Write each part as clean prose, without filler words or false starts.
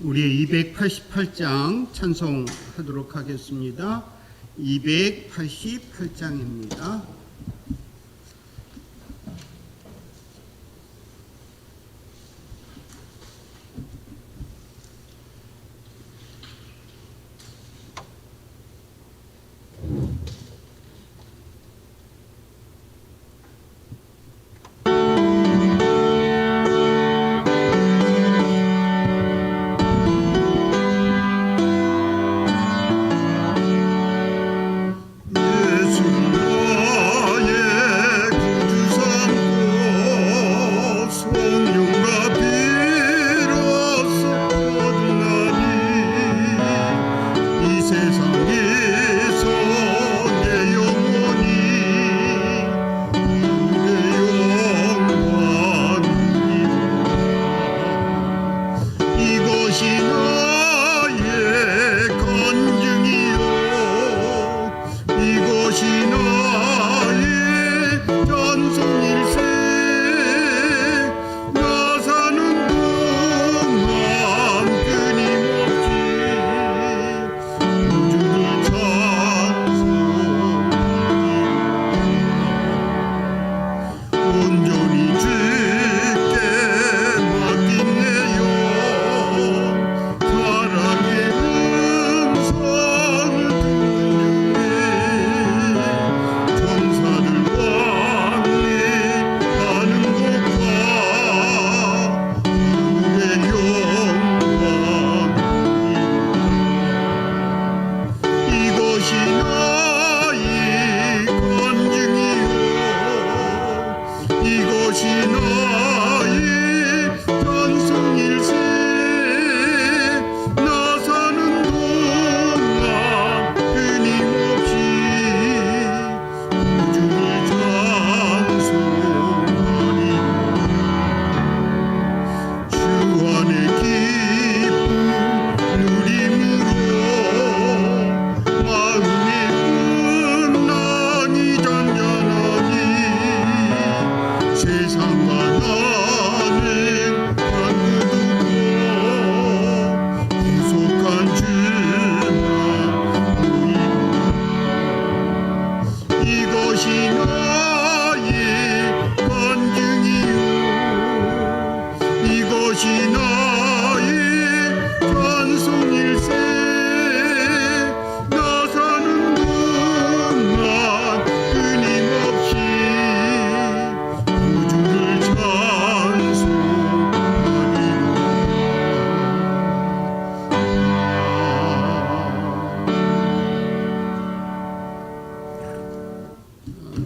우리 288장 찬송하도록 하겠습니다. 288장입니다.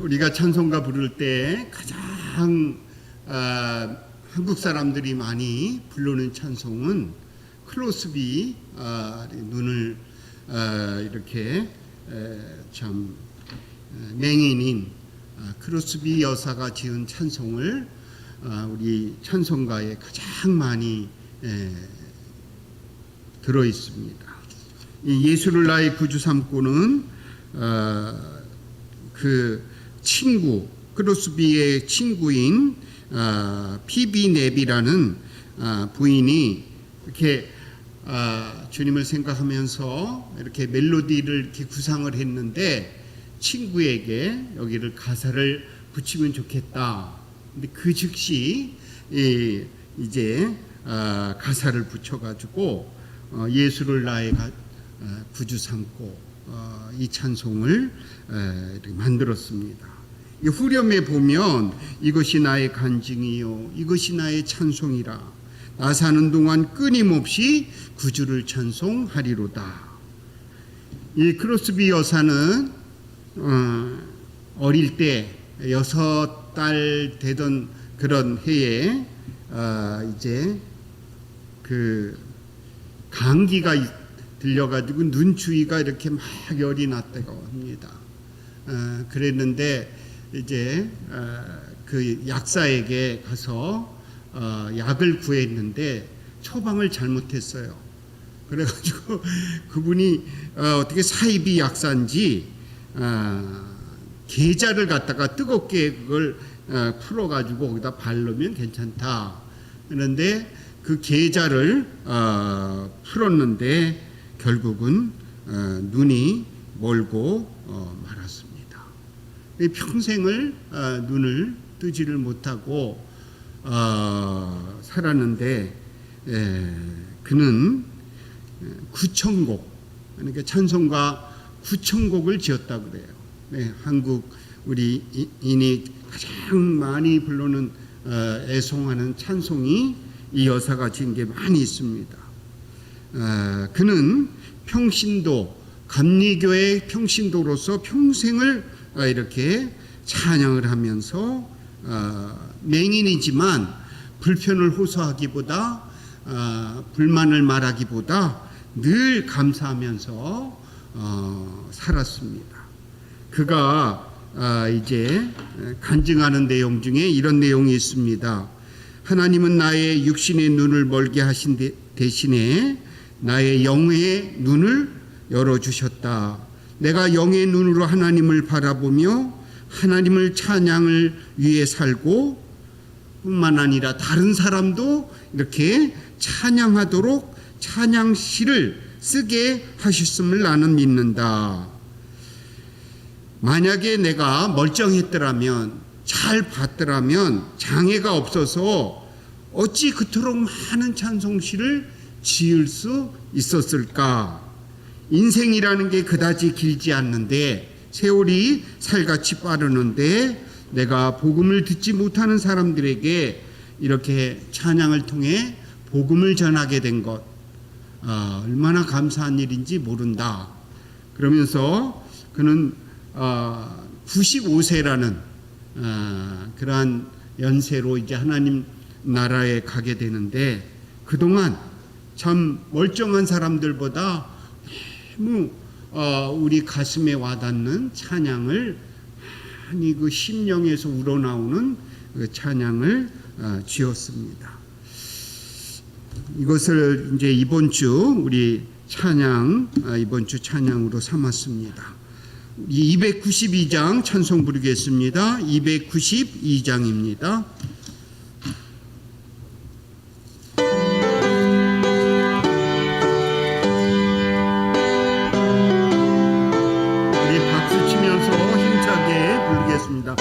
우리가 찬송가 부를 때 가장 한국 사람들이 많이 부르는 찬송은 크로스비 눈을 이렇게 참 맹인인 크로스비 여사가 지은 찬송을 우리 찬송가에 가장 많이 들어 있습니다. 이 예수를 나의 구주 삼고는 그 친구, 크로스비의 친구인 피비 넵이라는 부인이 이렇게 주님을 생각하면서 이렇게 멜로디를 이렇게 구상을 했는데 친구에게 여기를 가사를 붙이면 좋겠다. 근데 그 즉시 이제 가사를 붙여가지고 예수를 나의 구주 삼고 이 찬송을 이렇게 만들었습니다. 이 후렴에 보면 이것이 나의 간증이요 이것이 나의 찬송이라 나 사는 동안 끊임없이 구주를 찬송하리로다. 이 크로스비 여사는 어릴 때 6달 되던 그런 해에 이제 그 감기가 들려가지고 눈주위가 이렇게 막 열이 났다고 합니다. 그랬는데 이제 그 약사에게 가서 약을 구했는데 처방을 잘못했어요. 그래가지고 그분이 어떻게 사이비 약사인지 계자를 갖다가 뜨겁게 그걸 풀어가지고 거기다 바르면 괜찮다. 그런데 그 계좌를 풀었는데 결국은 눈이 멀고 말았습니다. 평생을 눈을 뜨지를 못하고 살았는데 그는 9,000곡, 그러니까 찬송가 9,000곡을 지었다 그래요. 한국 우리 인이 가장 많이 부르는 애송하는 찬송이 이 여사가 지은 게 많이 있습니다. 그는 평신도, 감리교회 평신도로서 평생을 이렇게 찬양을 하면서 맹인이지만 불편을 호소하기보다 불만을 말하기보다 늘 감사하면서 살았습니다. 그가 이제 간증하는 내용 중에 이런 내용이 있습니다. 하나님은 나의 육신의 눈을 멀게 하신 대신에 나의 영의 눈을 열어주셨다. 내가 영의 눈으로 하나님을 바라보며 하나님을 찬양을 위해 살고 뿐만 아니라 다른 사람도 이렇게 찬양하도록 찬양시를 쓰게 하셨음을 나는 믿는다. 만약에 내가 멀쩡했더라면, 잘 봤더라면, 장애가 없어서 어찌 그토록 많은 찬송시를 지을 수 있었을까? 인생이라는 게 그다지 길지 않는데, 세월이 살같이 빠르는데 내가 복음을 듣지 못하는 사람들에게 이렇게 찬양을 통해 복음을 전하게 된 것, 얼마나 감사한 일인지 모른다. 그러면서 그는 95세라는 그러한 연세로 이제 하나님 나라에 가게 되는데, 그동안 참 멀쩡한 사람들보다 너무 우리 가슴에 와닿는 찬양을, 많이 그 심령에서 우러나오는 그 찬양을 지었습니다. 이것을 이제 이번 주 우리 찬양, 이번 주 찬양으로 삼았습니다. 292장 찬송 부르겠습니다. 292장입니다. 우리 박수 치면서 힘차게 부르겠습니다.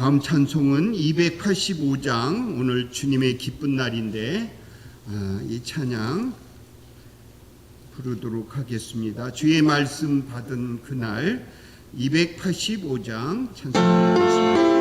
다음 찬송은 285장, 오늘 주님의 기쁜 날인데 이 찬양 부르도록 하겠습니다. 주의 말씀 받은 그날 285장 찬송하겠습니다.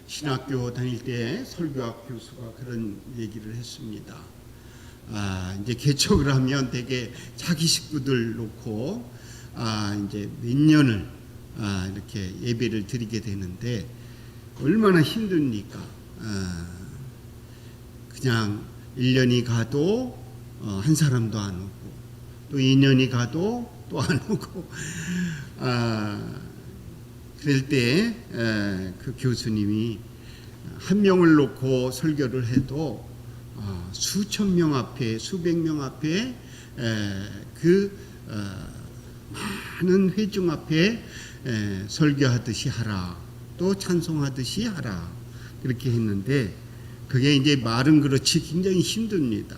신학교 다닐 때 설교학 교수가 그런 얘기를 했습니다. 이제 개척을 하면 되게 자기 식구들 놓고 이제 몇 년을 이렇게 예배를 드리게 되는데 얼마나 힘듭니까? 그냥 1년이 가도 한 사람도 안 오고 또 2년이 가도 또 안 오고 그럴 때 그 교수님이 한 명을 놓고 설교를 해도 수천 명 앞에 수백 명 앞에 그 많은 회중 앞에 설교하듯이 하라, 또 찬송하듯이 하라, 그렇게 했는데 그게 이제 말은 그렇지 굉장히 힘듭니다.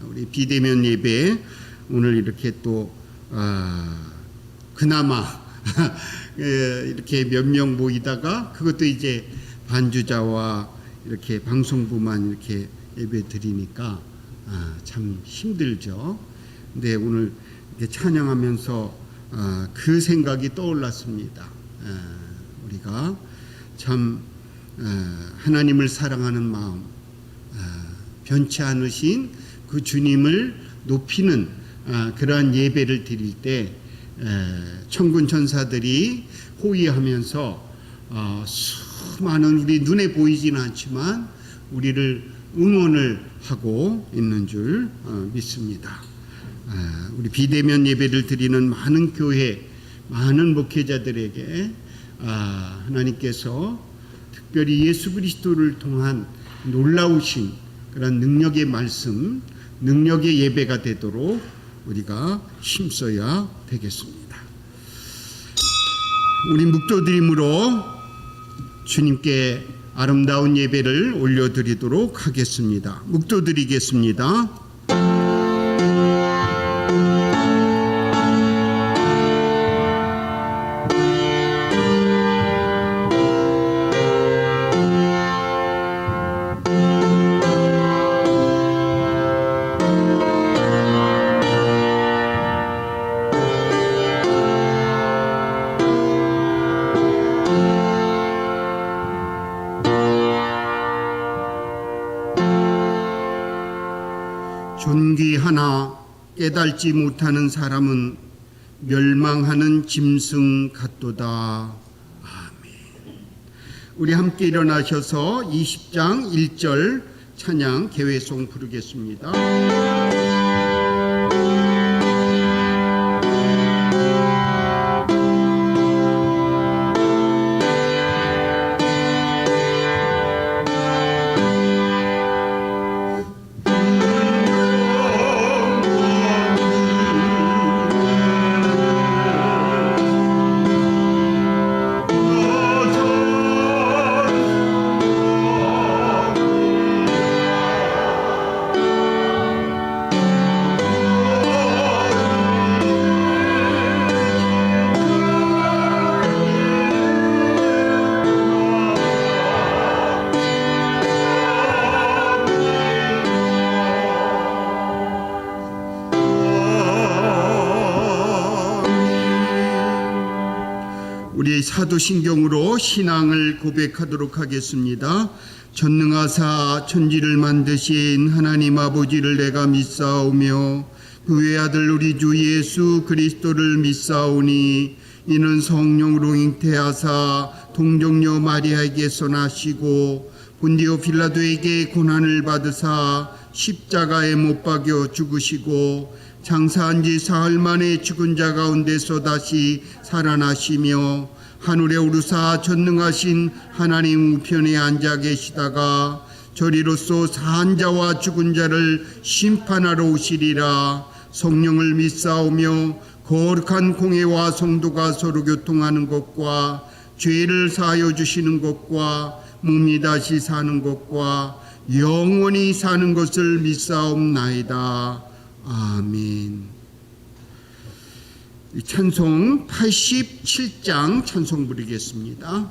우리 비대면 예배 오늘 이렇게 또 그나마 이렇게 몇 명 모이다가 그것도 이제 반주자와 이렇게 방송부만 이렇게 예배 드리니까 참 힘들죠. 근데 오늘 이렇게 찬양하면서 그 생각이 떠올랐습니다. 우리가 참 하나님을 사랑하는 마음, 변치 않으신 그 주님을 높이는 그러한 예배를 드릴 때 천군 천사들이 호위하면서 수많은 우리 눈에 보이지는 않지만 우리를 응원을 하고 있는 줄 믿습니다. 우리 비대면 예배를 드리는 많은 교회, 많은 목회자들에게 하나님께서 특별히 예수 그리스도를 통한 놀라우신 그런 능력의 말씀, 능력의 예배가 되도록 우리가 힘써야 되겠습니다. 우리 묵도드림으로 주님께 아름다운 예배를 올려드리도록 하겠습니다. 묵도드리겠습니다. 존귀하나 깨달지 못하는 사람은 멸망하는 짐승 같도다. 아멘. 우리 함께 일어나셔서 20장 1절 찬양 개회송 부르겠습니다. 우리 사도신경으로 신앙을 고백하도록 하겠습니다. 전능하사 천지를 만드신 하나님 아버지를 내가 믿사오며 그 외아들 우리 주 예수 그리스도를 믿사오니 이는 성령으로 잉태하사 동정녀 마리아에게서 나시고 본디오 빌라도에게 고난을 받으사 십자가에 못 박여 죽으시고 장사한 지 사흘 만에 죽은 자 가운데서 다시 살아나시며 하늘에 오르사 전능하신 하나님 우편에 앉아 계시다가 저리로서 사한 자와 죽은 자를 심판하러 오시리라. 성령을 믿사오며 거룩한 공회와 성도가 서로 교통하는 것과 죄를 사하여 주시는 것과 몸이 다시 사는 것과 영원히 사는 것을 믿사옵나이다. 아멘. 찬송 87장 찬송 부르겠습니다.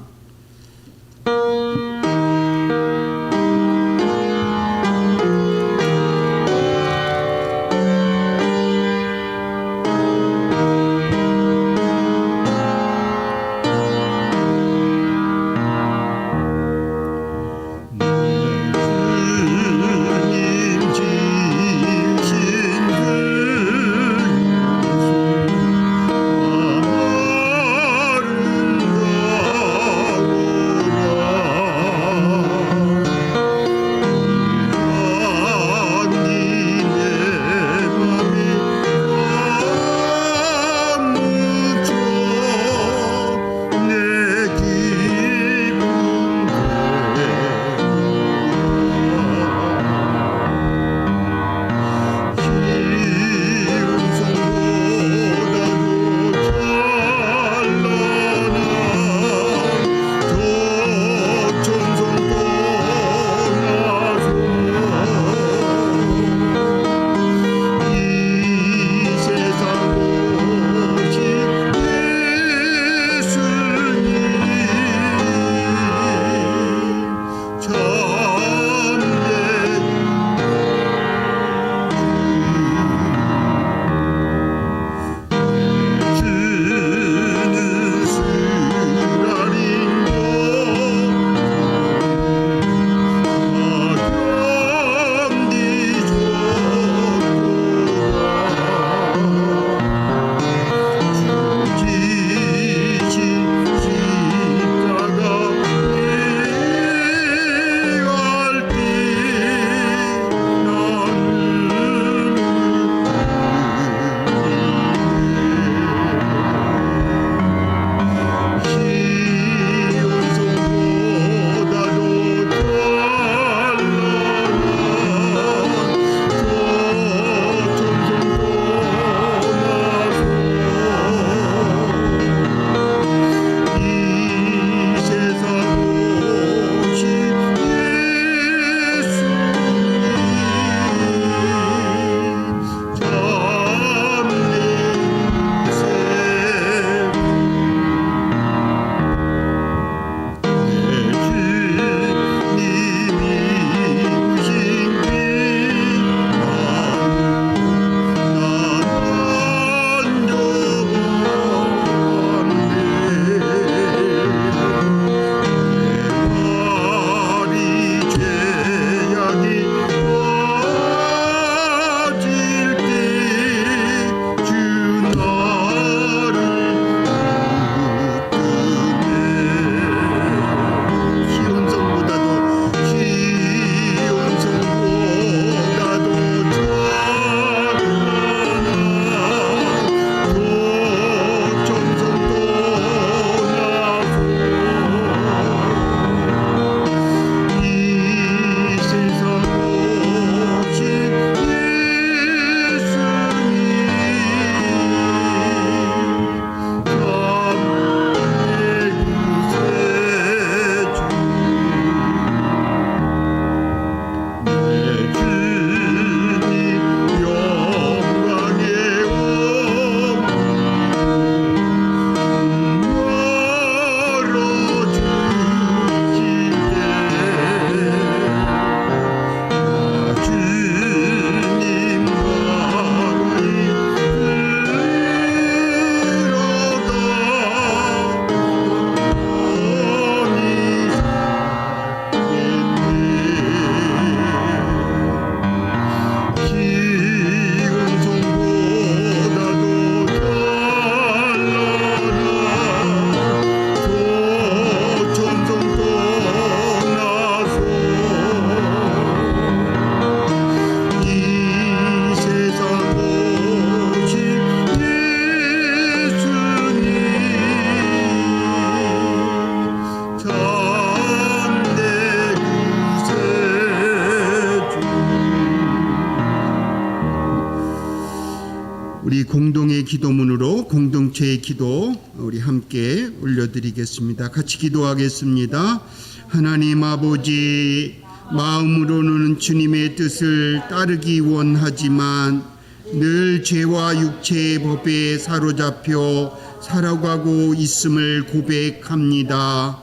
기도문으로 공동체의 기도 우리 함께 올려드리겠습니다. 같이 기도하겠습니다. 하나님 아버지, 마음으로는 주님의 뜻을 따르기 원하지만 늘 죄와 육체의 법에 사로잡혀 살아가고 있음을 고백합니다.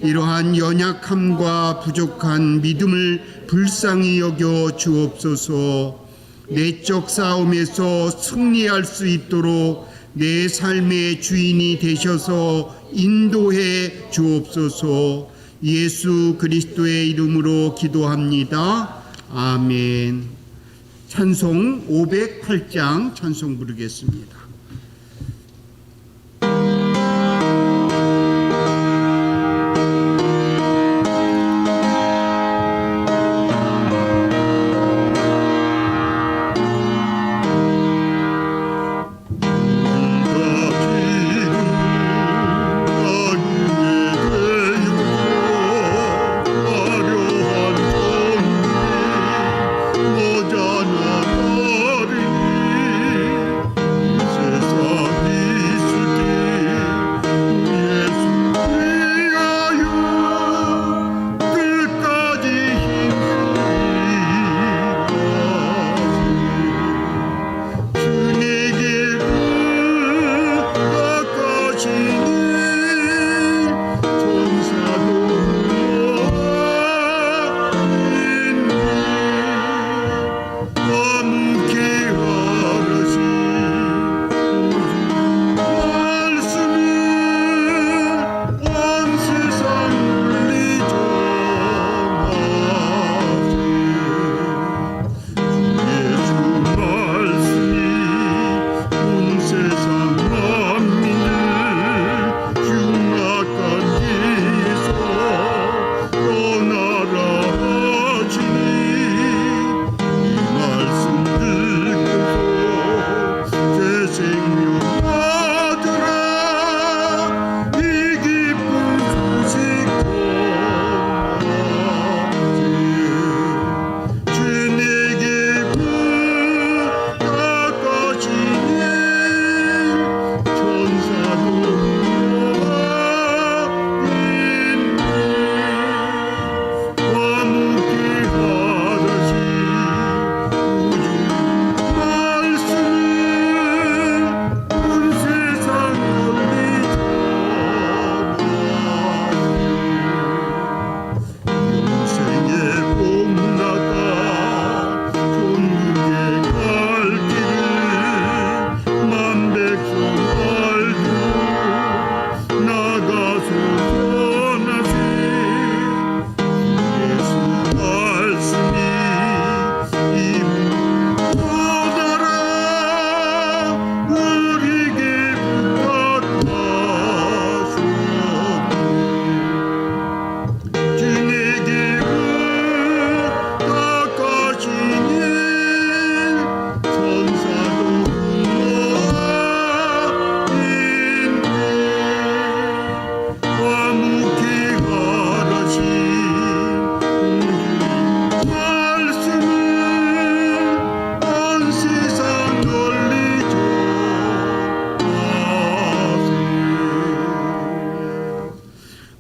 이러한 연약함과 부족한 믿음을 불쌍히 여겨 주옵소서. 내적 싸움에서 승리할 수 있도록 내 삶의 주인이 되셔서 인도해 주옵소서. 예수 그리스도의 이름으로 기도합니다. 아멘. 찬송 508장 찬송 부르겠습니다.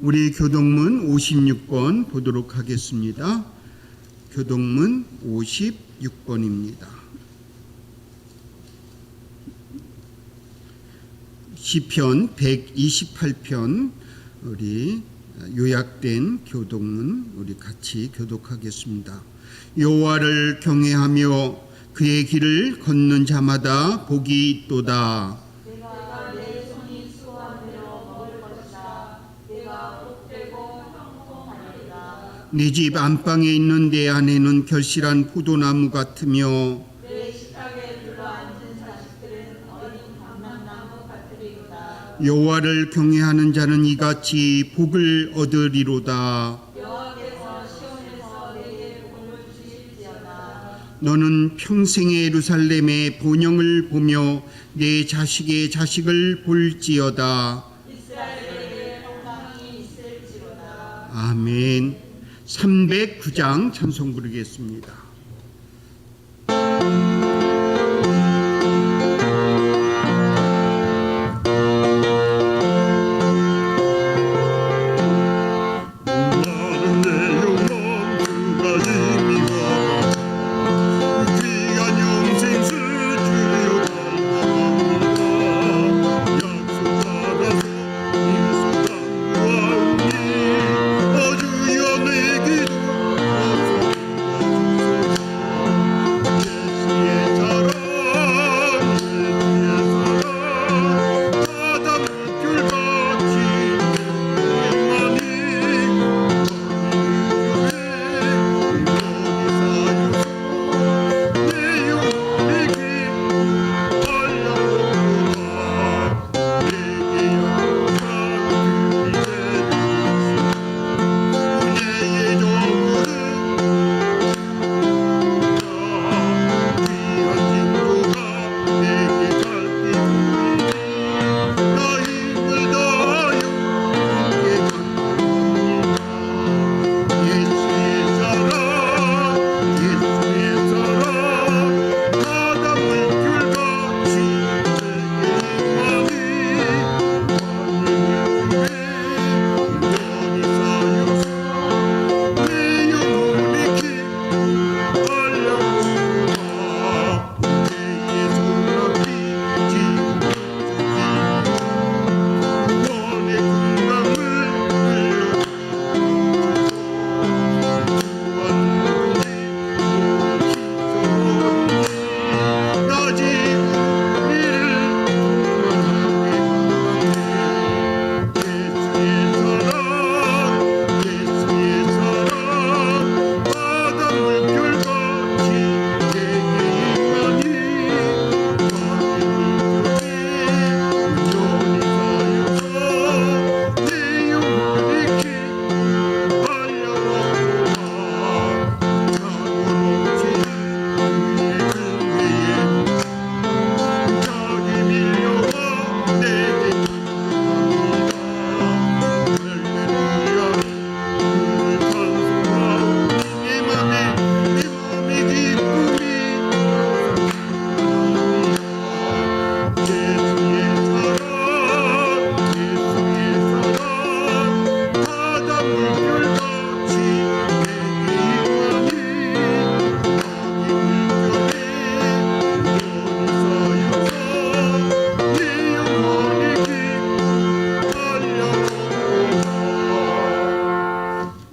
우리 교동문 56번 보도록 하겠습니다. 교동문 56번입니다. 시편 128편 우리 요약된 교동문 우리 같이 교독하겠습니다. 여호와를 경외하며 그의 길을 걷는 자마다 복이 있도다. 내가 내 손이 수고함으로 먹을 것이다. 내가 복되고 형통하리라. 내 집 안방에 있는 내 아내는 결실한 포도나무 같으며 내 식탁에 둘러앉은 자식들은 어린 감람나무 같으리로다. 여호와를 경외하는 자는 이같이 복을 얻으리로다. 여호와께서 시온에서 내게 복을 주실지어다. 너는 평생의 예루살렘의 본영을 보며 내 자식의 자식을 볼지어다. 이스라엘에게 평강이 있을지로다. 아멘. 309장 찬송 부르겠습니다. 내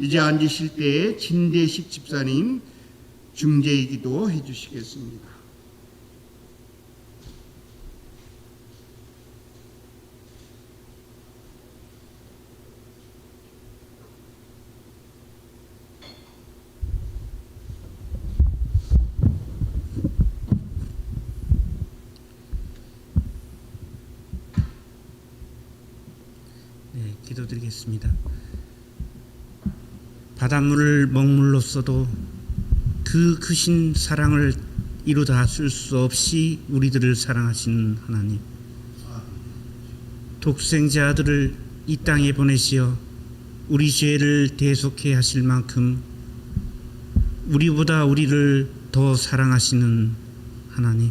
이제 앉으실 때에 진대식 집사님 중재기도 해주시겠습니다. 네, 기도드리겠습니다. 바닷물을 먹물로써도 그 크신 사랑을 이루다 쓸 수 없이 우리들을 사랑하시는 하나님, 독생자 아들을 이 땅에 보내시어 우리 죄를 대속해 하실 만큼 우리보다 우리를 더 사랑하시는 하나님,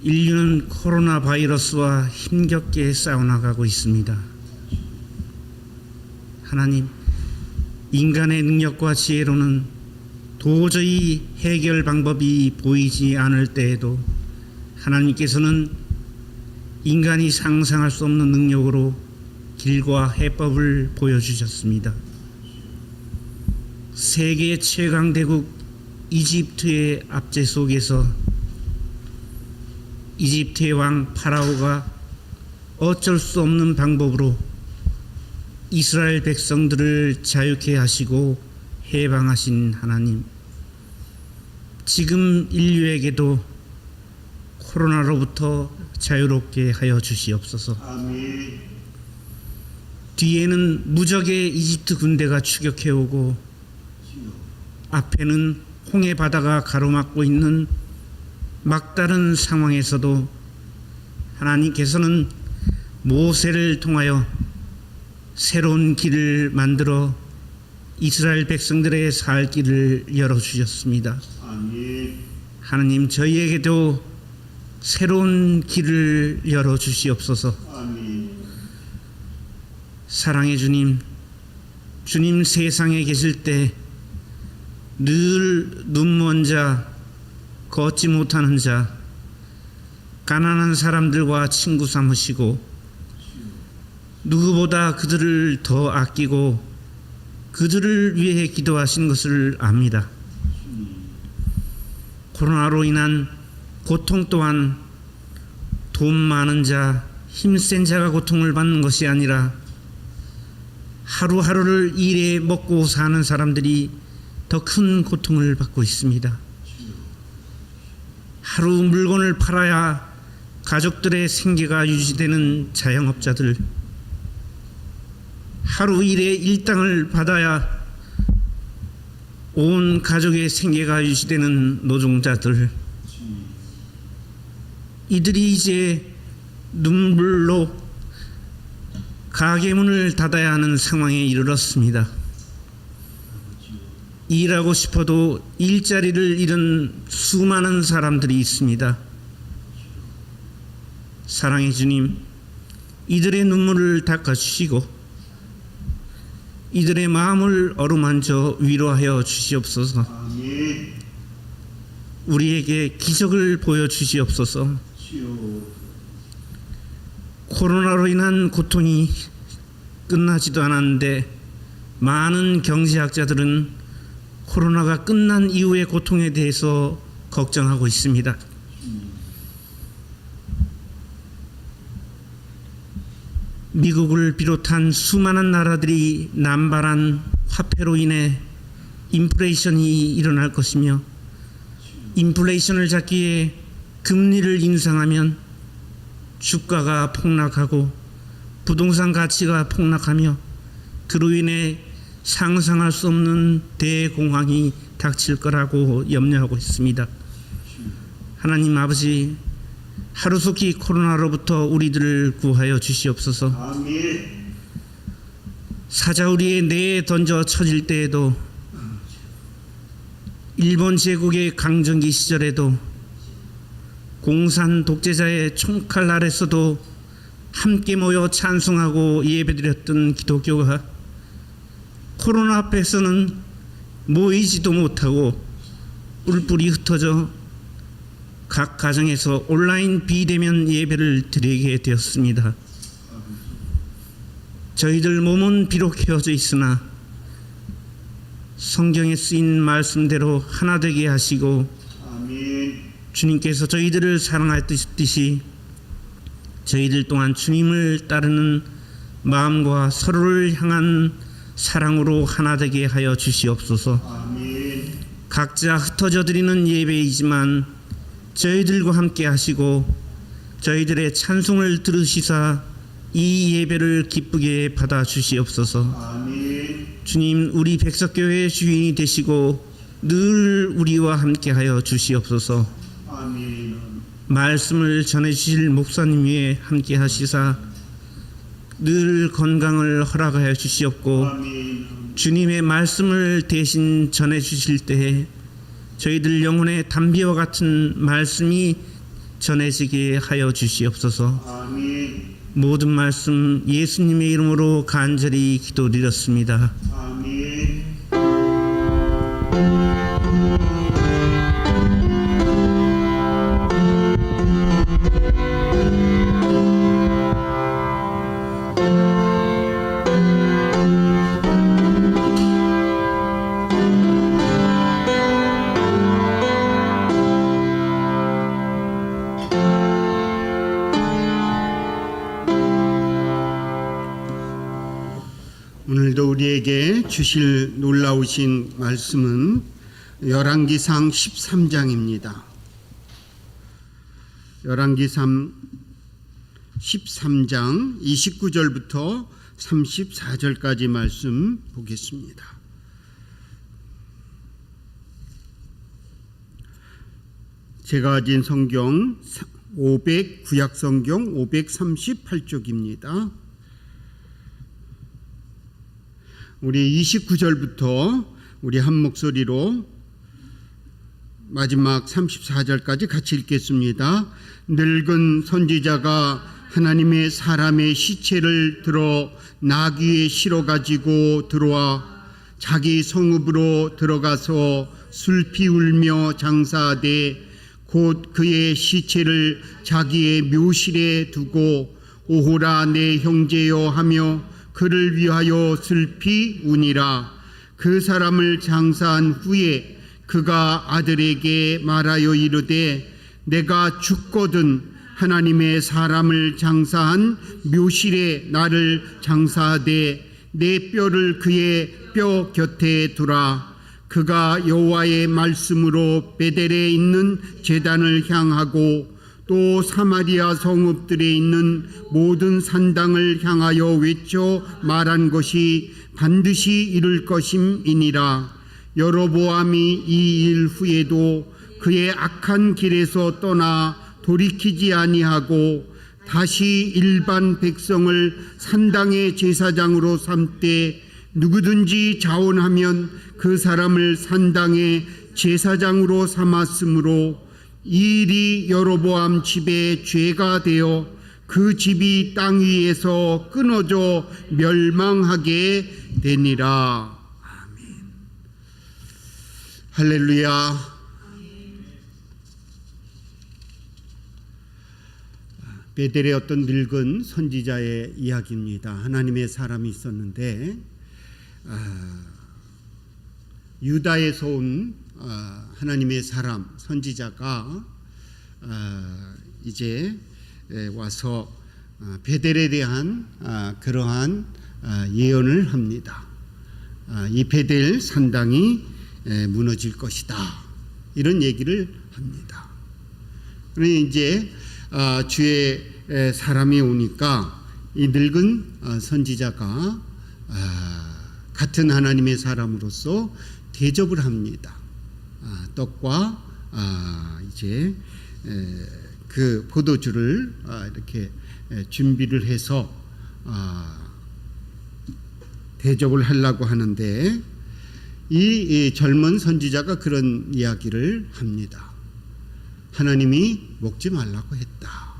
인류는 코로나 바이러스와 힘겹게 싸워나가고 있습니다. 하나님, 인간의 능력과 지혜로는 도저히 해결 방법이 보이지 않을 때에도 하나님께서는 인간이 상상할 수 없는 능력으로 길과 해법을 보여주셨습니다. 세계 최강 대국 이집트의 압제 속에서 이집트의 왕 파라오가 어쩔 수 없는 방법으로 이스라엘 백성들을 자유케 하시고 해방하신 하나님, 지금 인류에게도 코로나로부터 자유롭게 하여 주시옵소서. 아멘. 뒤에는 무적의 이집트 군대가 추격해오고 앞에는 홍해 바다가 가로막고 있는 막다른 상황에서도 하나님께서는 모세를 통하여 새로운 길을 만들어 이스라엘 백성들의 살 길을 열어주셨습니다. 아멘. 하나님, 저희에게도 새로운 길을 열어주시옵소서. 아멘. 사랑의 주님, 주님 세상에 계실 때 늘 눈먼 자, 걷지 못하는 자, 가난한 사람들과 친구 삼으시고 누구보다 그들을 더 아끼고 그들을 위해 기도하신 것을 압니다. 코로나로 인한 고통 또한 돈 많은 자, 힘센 자가 고통을 받는 것이 아니라 하루하루를 일해 먹고 사는 사람들이 더 큰 고통을 받고 있습니다. 하루 물건을 팔아야 가족들의 생계가 유지되는 자영업자들, 하루 일에 일당을 받아야 온 가족의 생계가 유지되는 노동자들, 이들이 이제 눈물로 가게 문을 닫아야 하는 상황에 이르렀습니다. 일하고 싶어도 일자리를 잃은 수많은 사람들이 있습니다. 사랑의 주님, 이들의 눈물을 닦아주시고 이들의 마음을 어루만져 위로하여 주시옵소서. 아멘. 우리에게 기적을 보여주시옵소서. 주여. 코로나로 인한 고통이 끝나지도 않았는데 많은 경제학자들은 코로나가 끝난 이후의 고통에 대해서 걱정하고 있습니다. 미국을 비롯한 수많은 나라들이 남발한 화폐로 인해 인플레이션이 일어날 것이며, 인플레이션을 잡기 위해 금리를 인상하면 주가가 폭락하고 부동산 가치가 폭락하며 그로 인해 상상할 수 없는 대공황이 닥칠 거라고 염려하고 있습니다. 하나님 아버지, 하루속히 코로나로부터 우리들을 구하여 주시옵소서. 아멘. 사자우리의 뇌에 던져 쳐질 때에도, 일본 제국의 강점기 시절에도, 공산 독재자의 총칼 아래서도 함께 모여 찬송하고 예배드렸던 기독교가 코로나 앞에서는 모이지도 못하고 뿔뿔이 흩어져 각 가정에서 온라인 비대면 예배를 드리게 되었습니다. 저희들 몸은 비록 헤어져 있으나 성경에 쓰인 말씀대로 하나 되게 하시고 아멘. 주님께서 저희들을 사랑하듯이 저희들 또한 주님을 따르는 마음과 서로를 향한 사랑으로 하나 되게 하여 주시옵소서. 아멘. 각자 흩어져 드리는 예배이지만 저희들과 함께 하시고 저희들의 찬송을 들으시사 이 예배를 기쁘게 받아 주시옵소서. 아멘. 주님, 우리 백석교회의 주인이 되시고 늘 우리와 함께 하여 주시옵소서. 아멘. 말씀을 전해 주실 목사님 위에 함께 하시사 늘 건강을 허락하여 주시옵고 아멘. 주님의 말씀을 대신 전해 주실 때에 저희들 영혼의 담비와 같은 말씀이 전해지게 하여 주시옵소서. 아멘. 모든 말씀 예수님의 이름으로 간절히 기도드렸습니다. 아멘. 오늘도 우리에게 주실 놀라우신 말씀은 열왕기상 13장입니다. 열왕기상 13장 29절부터 34절까지 말씀 보겠습니다. 제가 가진 성경 구약 성경 538쪽입니다. 우리 29절부터 우리 한 목소리로 마지막 34절까지 같이 읽겠습니다. 늙은 선지자가 하나님의 사람의 시체를 들어 나귀에 실어 가지고 들어와 자기 성읍으로 들어가서 슬피 울며 장사하되 곧 그의 시체를 자기의 묘실에 두고 오호라 내 형제여 하며 그를 위하여 슬피 우니라. 그 사람을 장사한 후에 그가 아들에게 말하여 이르되 내가 죽거든 하나님의 사람을 장사한 묘실에 나를 장사하되 내 뼈를 그의 뼈 곁에 두라. 그가 여호와의 말씀으로 베델에 있는 제단을 향하고 또 사마리아 성읍들에 있는 모든 산당을 향하여 외쳐 말한 것이 반드시 이룰 것임이니라. 여로보암이 이 일 후에도 그의 악한 길에서 떠나 돌이키지 아니하고 다시 일반 백성을 산당의 제사장으로 삼되 누구든지 자원하면 그 사람을 산당의 제사장으로 삼았으므로 이 일이 여로보암 집의 죄가 되어 그 집이 땅 위에서 끊어져 멸망하게 되니라. 아멘. 할렐루야. 베델의 어떤 늙은 선지자의 이야기입니다. 하나님의 사람이 있었는데 유다에서 온 하나님의 사람 선지자가 이제 와서 베델에 대한 그러한 예언을 합니다. 이 베델 산당이 무너질 것이다. 이런 얘기를 합니다. 그러니 이제 주의 사람이 오니까 이 늙은 선지자가 같은 하나님의 사람으로서 대접을 합니다. 떡과 이제 그 포도주를 이렇게 준비를 해서 대접을 하려고 하는데 이 젊은 선지자가 그런 이야기를 합니다. 하나님이 먹지 말라고 했다.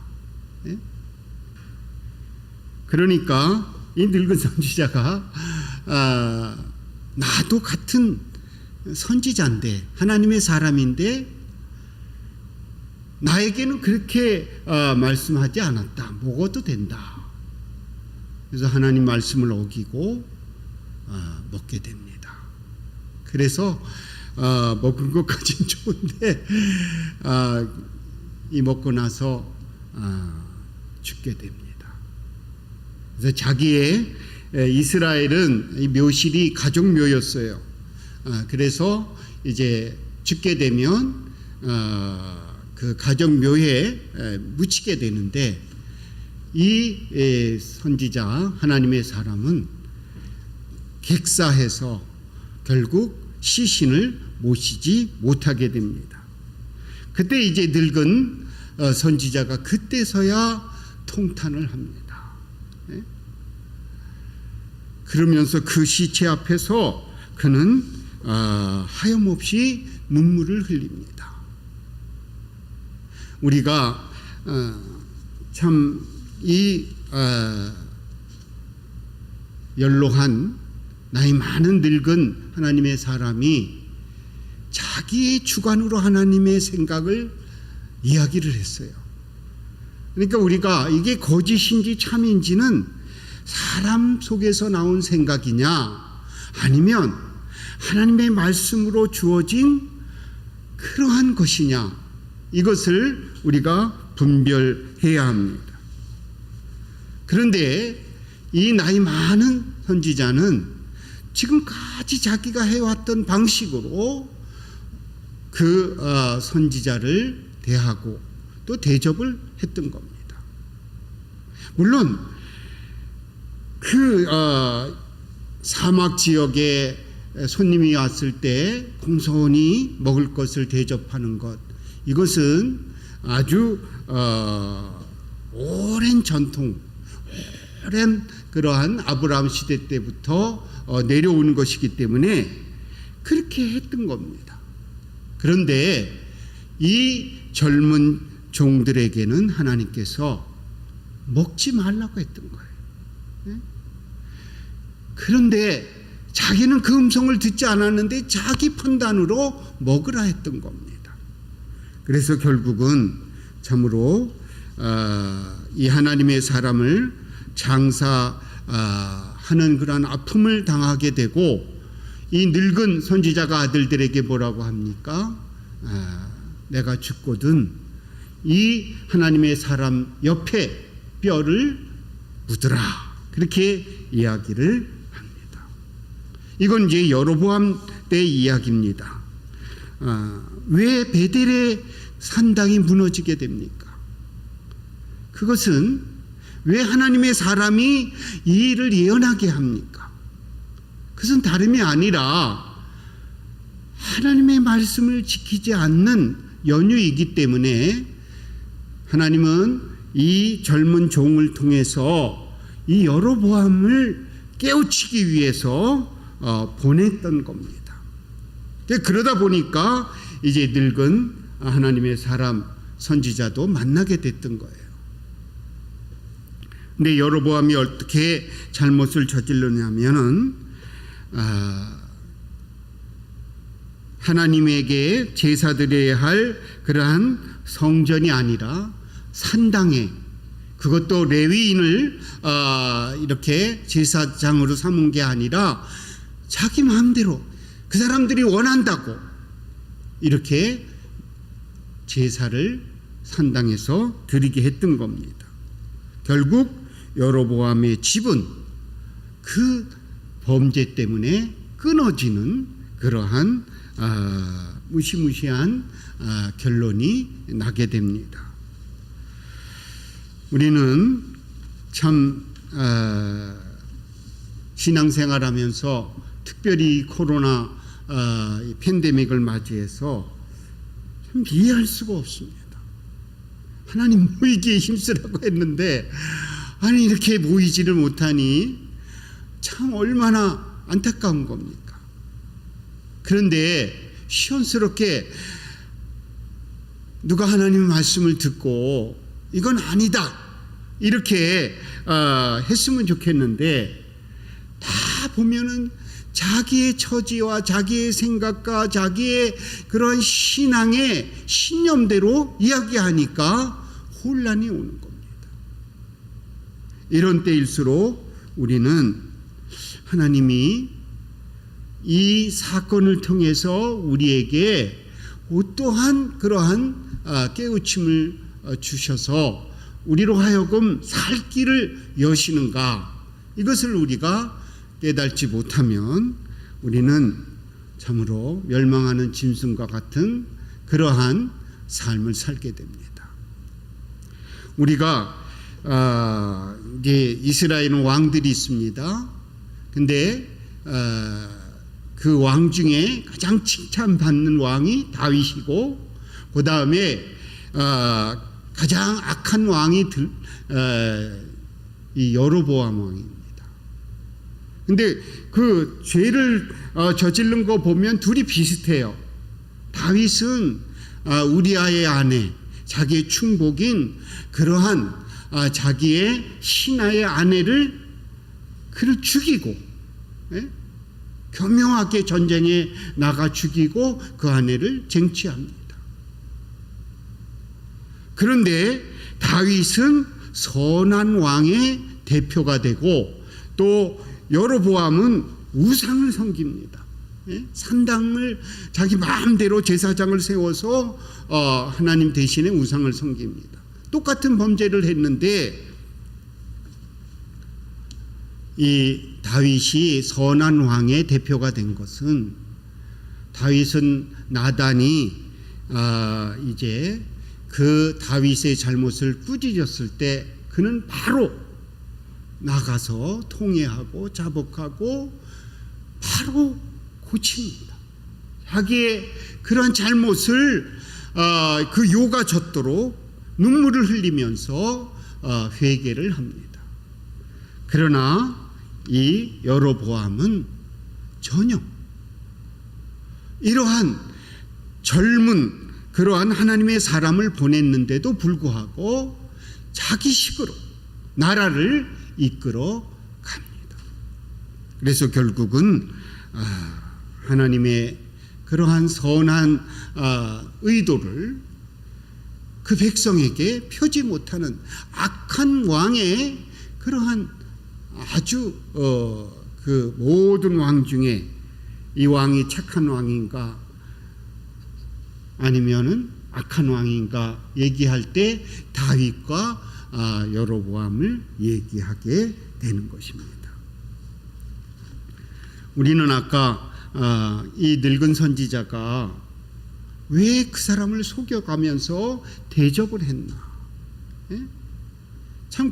그러니까 이 늙은 선지자가 나도 같은 선지자인데 하나님의 사람인데 나에게는 그렇게 말씀하지 않았다. 먹어도 된다. 그래서 하나님 말씀을 어기고 먹게 됩니다. 그래서 먹은 것까지는 좋은데 이 먹고 나서 죽게 됩니다. 그래서 자기의 이스라엘은 이 묘실이 가족 묘였어요. 그래서 이제 죽게 되면 그 가족 묘에 묻히게 되는데 이 선지자 하나님의 사람은 객사해서 결국 시신을 모시지 못하게 됩니다. 그때 이제 늙은 선지자가 그때서야 통탄을 합니다. 그러면서 그 시체 앞에서 그는 하염없이 눈물을 흘립니다. 우리가 참 이 연로한 나이 많은 늙은 하나님의 사람이 자기의 주관으로 하나님의 생각을 이야기를 했어요. 그러니까 우리가 이게 거짓인지 참인지는 사람 속에서 나온 생각이냐 아니면 하나님의 말씀으로 주어진 그러한 것이냐, 이것을 우리가 분별해야 합니다. 그런데 이 나이 많은 선지자는 지금까지 자기가 해왔던 방식으로 그 선지자를 대하고 또 대접을 했던 겁니다. 물론 그 사막 지역에 손님이 왔을 때 공손히 먹을 것을 대접하는 것, 이것은 아주 오랜 전통, 오랜 그러한 아브라함 시대 때부터 내려오는 것이기 때문에 그렇게 했던 겁니다. 그런데 이 젊은 종들에게는 하나님께서 먹지 말라고 했던 거예요. 그런데 자기는 그 음성을 듣지 않았는데 자기 판단으로 먹으라 했던 겁니다. 그래서 결국은 참으로 이 하나님의 사람을 장사하는 그러한 아픔을 당하게 되고, 이 늙은 선지자가 아들들에게 뭐라고 합니까? 내가 죽거든 이 하나님의 사람 옆에 뼈를 묻으라, 그렇게 이야기를 합니다. 이건 이제 여로보암 때 이야기입니다. 왜 베델의 산당이 무너지게 됩니까? 그것은 왜 하나님의 사람이 이 일을 예언하게 합니까? 그것은 다름이 아니라 하나님의 말씀을 지키지 않는 연유이기 때문에 하나님은 이 젊은 종을 통해서 이 여로보암을 깨우치기 위해서 보냈던 겁니다. 그러다 보니까 이제 늙은 하나님의 사람 선지자도 만나게 됐던 거예요. 근데 여로보암이 어떻게 잘못을 저질렀냐면은 하나님에게 제사 드려야 할 그러한 성전이 아니라 산당에, 그것도 레위인을 이렇게 제사장으로 삼은 게 아니라 자기 마음대로 그 사람들이 원한다고 이렇게 제사를 산당에서 드리게 했던 겁니다. 결국 여로보암의 집은 그 범죄 때문에 끊어지는 그러한 무시무시한 결론이 나게 됩니다. 우리는 참 신앙생활하면서 특별히 코로나 팬데믹을 맞이해서 참 이해할 수가 없습니다. 하나님 모이기에 힘쓰라고 했는데 아니 이렇게 모이지를 못하니 참 얼마나 안타까운 겁니까? 그런데 시원스럽게 누가 하나님의 말씀을 듣고 이건 아니다 이렇게 했으면 좋겠는데, 다 보면은 자기의 처지와 자기의 생각과 자기의 그런 신앙의 신념대로 이야기하니까 혼란이 오는 겁니다. 이런 때일수록 우리는 하나님이 이 사건을 통해서 우리에게 어떠한 그러한 깨우침을 주셔서 우리로 하여금 살 길을 여시는가, 이것을 우리가 깨닫지 못하면 우리는 참으로 멸망하는 짐승과 같은 그러한 삶을 살게 됩니다. 우리가 이제 이스라엘은 왕들이 있습니다. 근데 그 왕 중에 가장 칭찬받는 왕이 다윗이고, 그 다음에 가장 악한 왕이 이 여로보암 왕입니다. 근데 그 죄를 저지른 거 보면 둘이 비슷해요. 다윗은 우리아의 아내, 자기의 충복인 그러한 자기의 신하의 아내를 그를 죽이고, 교묘하게 전쟁에 나가 죽이고 그 아내를 쟁취합니다. 그런데 다윗은 선한 왕의 대표가 되고, 또 여로보암은 우상을 섬깁니다. 산당을 자기 마음대로 제사장을 세워서 하나님 대신에 우상을 섬깁니다. 똑같은 범죄를 했는데 이 다윗이 선한 왕의 대표가 된 것은, 다윗은 나단이 이제 그 다윗의 잘못을 꾸짖었을 때 그는 바로 나가서 통회하고 자복하고 바로 고칩니다. 자기의 그런 잘못을 그 요가 젖도록 눈물을 흘리면서 회개를 합니다. 그러나 이 여로보암은 전혀 이러한 젊은 그러한 하나님의 사람을 보냈는데도 불구하고 자기식으로 나라를 이끌어 갑니다. 그래서 결국은 하나님의 그러한 선한 의도를 그 백성에게 펴지 못하는 악한 왕의 그러한 아주 그 모든 왕 중에 이 왕이 착한 왕인가 아니면은 악한 왕인가 얘기할 때 다윗과 여로보암을 얘기하게 되는 것입니다. 우리는 아까 이 늙은 선지자가 왜 그 사람을 속여가면서 대접을 했나? 참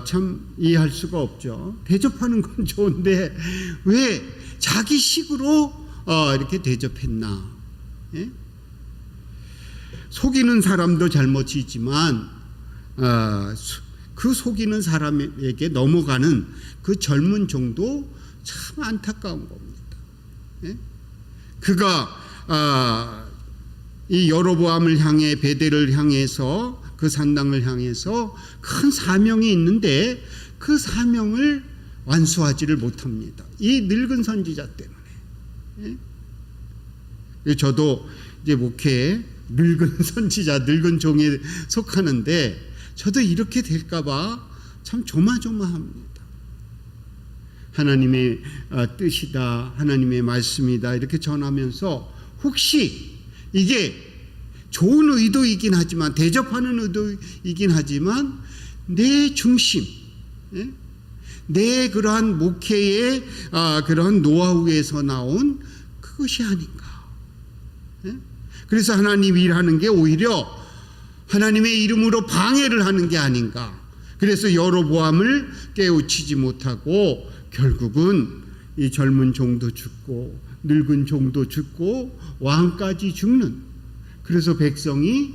참 이해할 수가 없죠. 대접하는 건 좋은데 왜 자기 식으로 이렇게 대접했나? 속이는 사람도 잘못이지만 그 속이는 사람에게 넘어가는 그 젊은 종도 참 안타까운 겁니다. 그가 이 여로보암을 향해 베델을 향해서 그 산당을 향해서 큰 사명이 있는데 그 사명을 완수하지를 못합니다. 이 늙은 선지자 때문에. 저도 이제 목회에 늙은 선지자, 늙은 종에 속하는데 저도 이렇게 될까봐 참 조마조마합니다. 하나님의 뜻이다, 하나님의 말씀이다 이렇게 전하면서 혹시 이게 좋은 의도이긴 하지만, 대접하는 의도이긴 하지만 내 중심, 내 그러한 목회의 그러한 노하우에서 나온 그것이 아닌가. 그래서 하나님 일하는 게 오히려 하나님의 이름으로 방해를 하는 게 아닌가. 그래서 여로보암을 깨우치지 못하고 결국은 이 젊은 종도 죽고 늙은 종도 죽고 왕까지 죽는, 그래서 백성이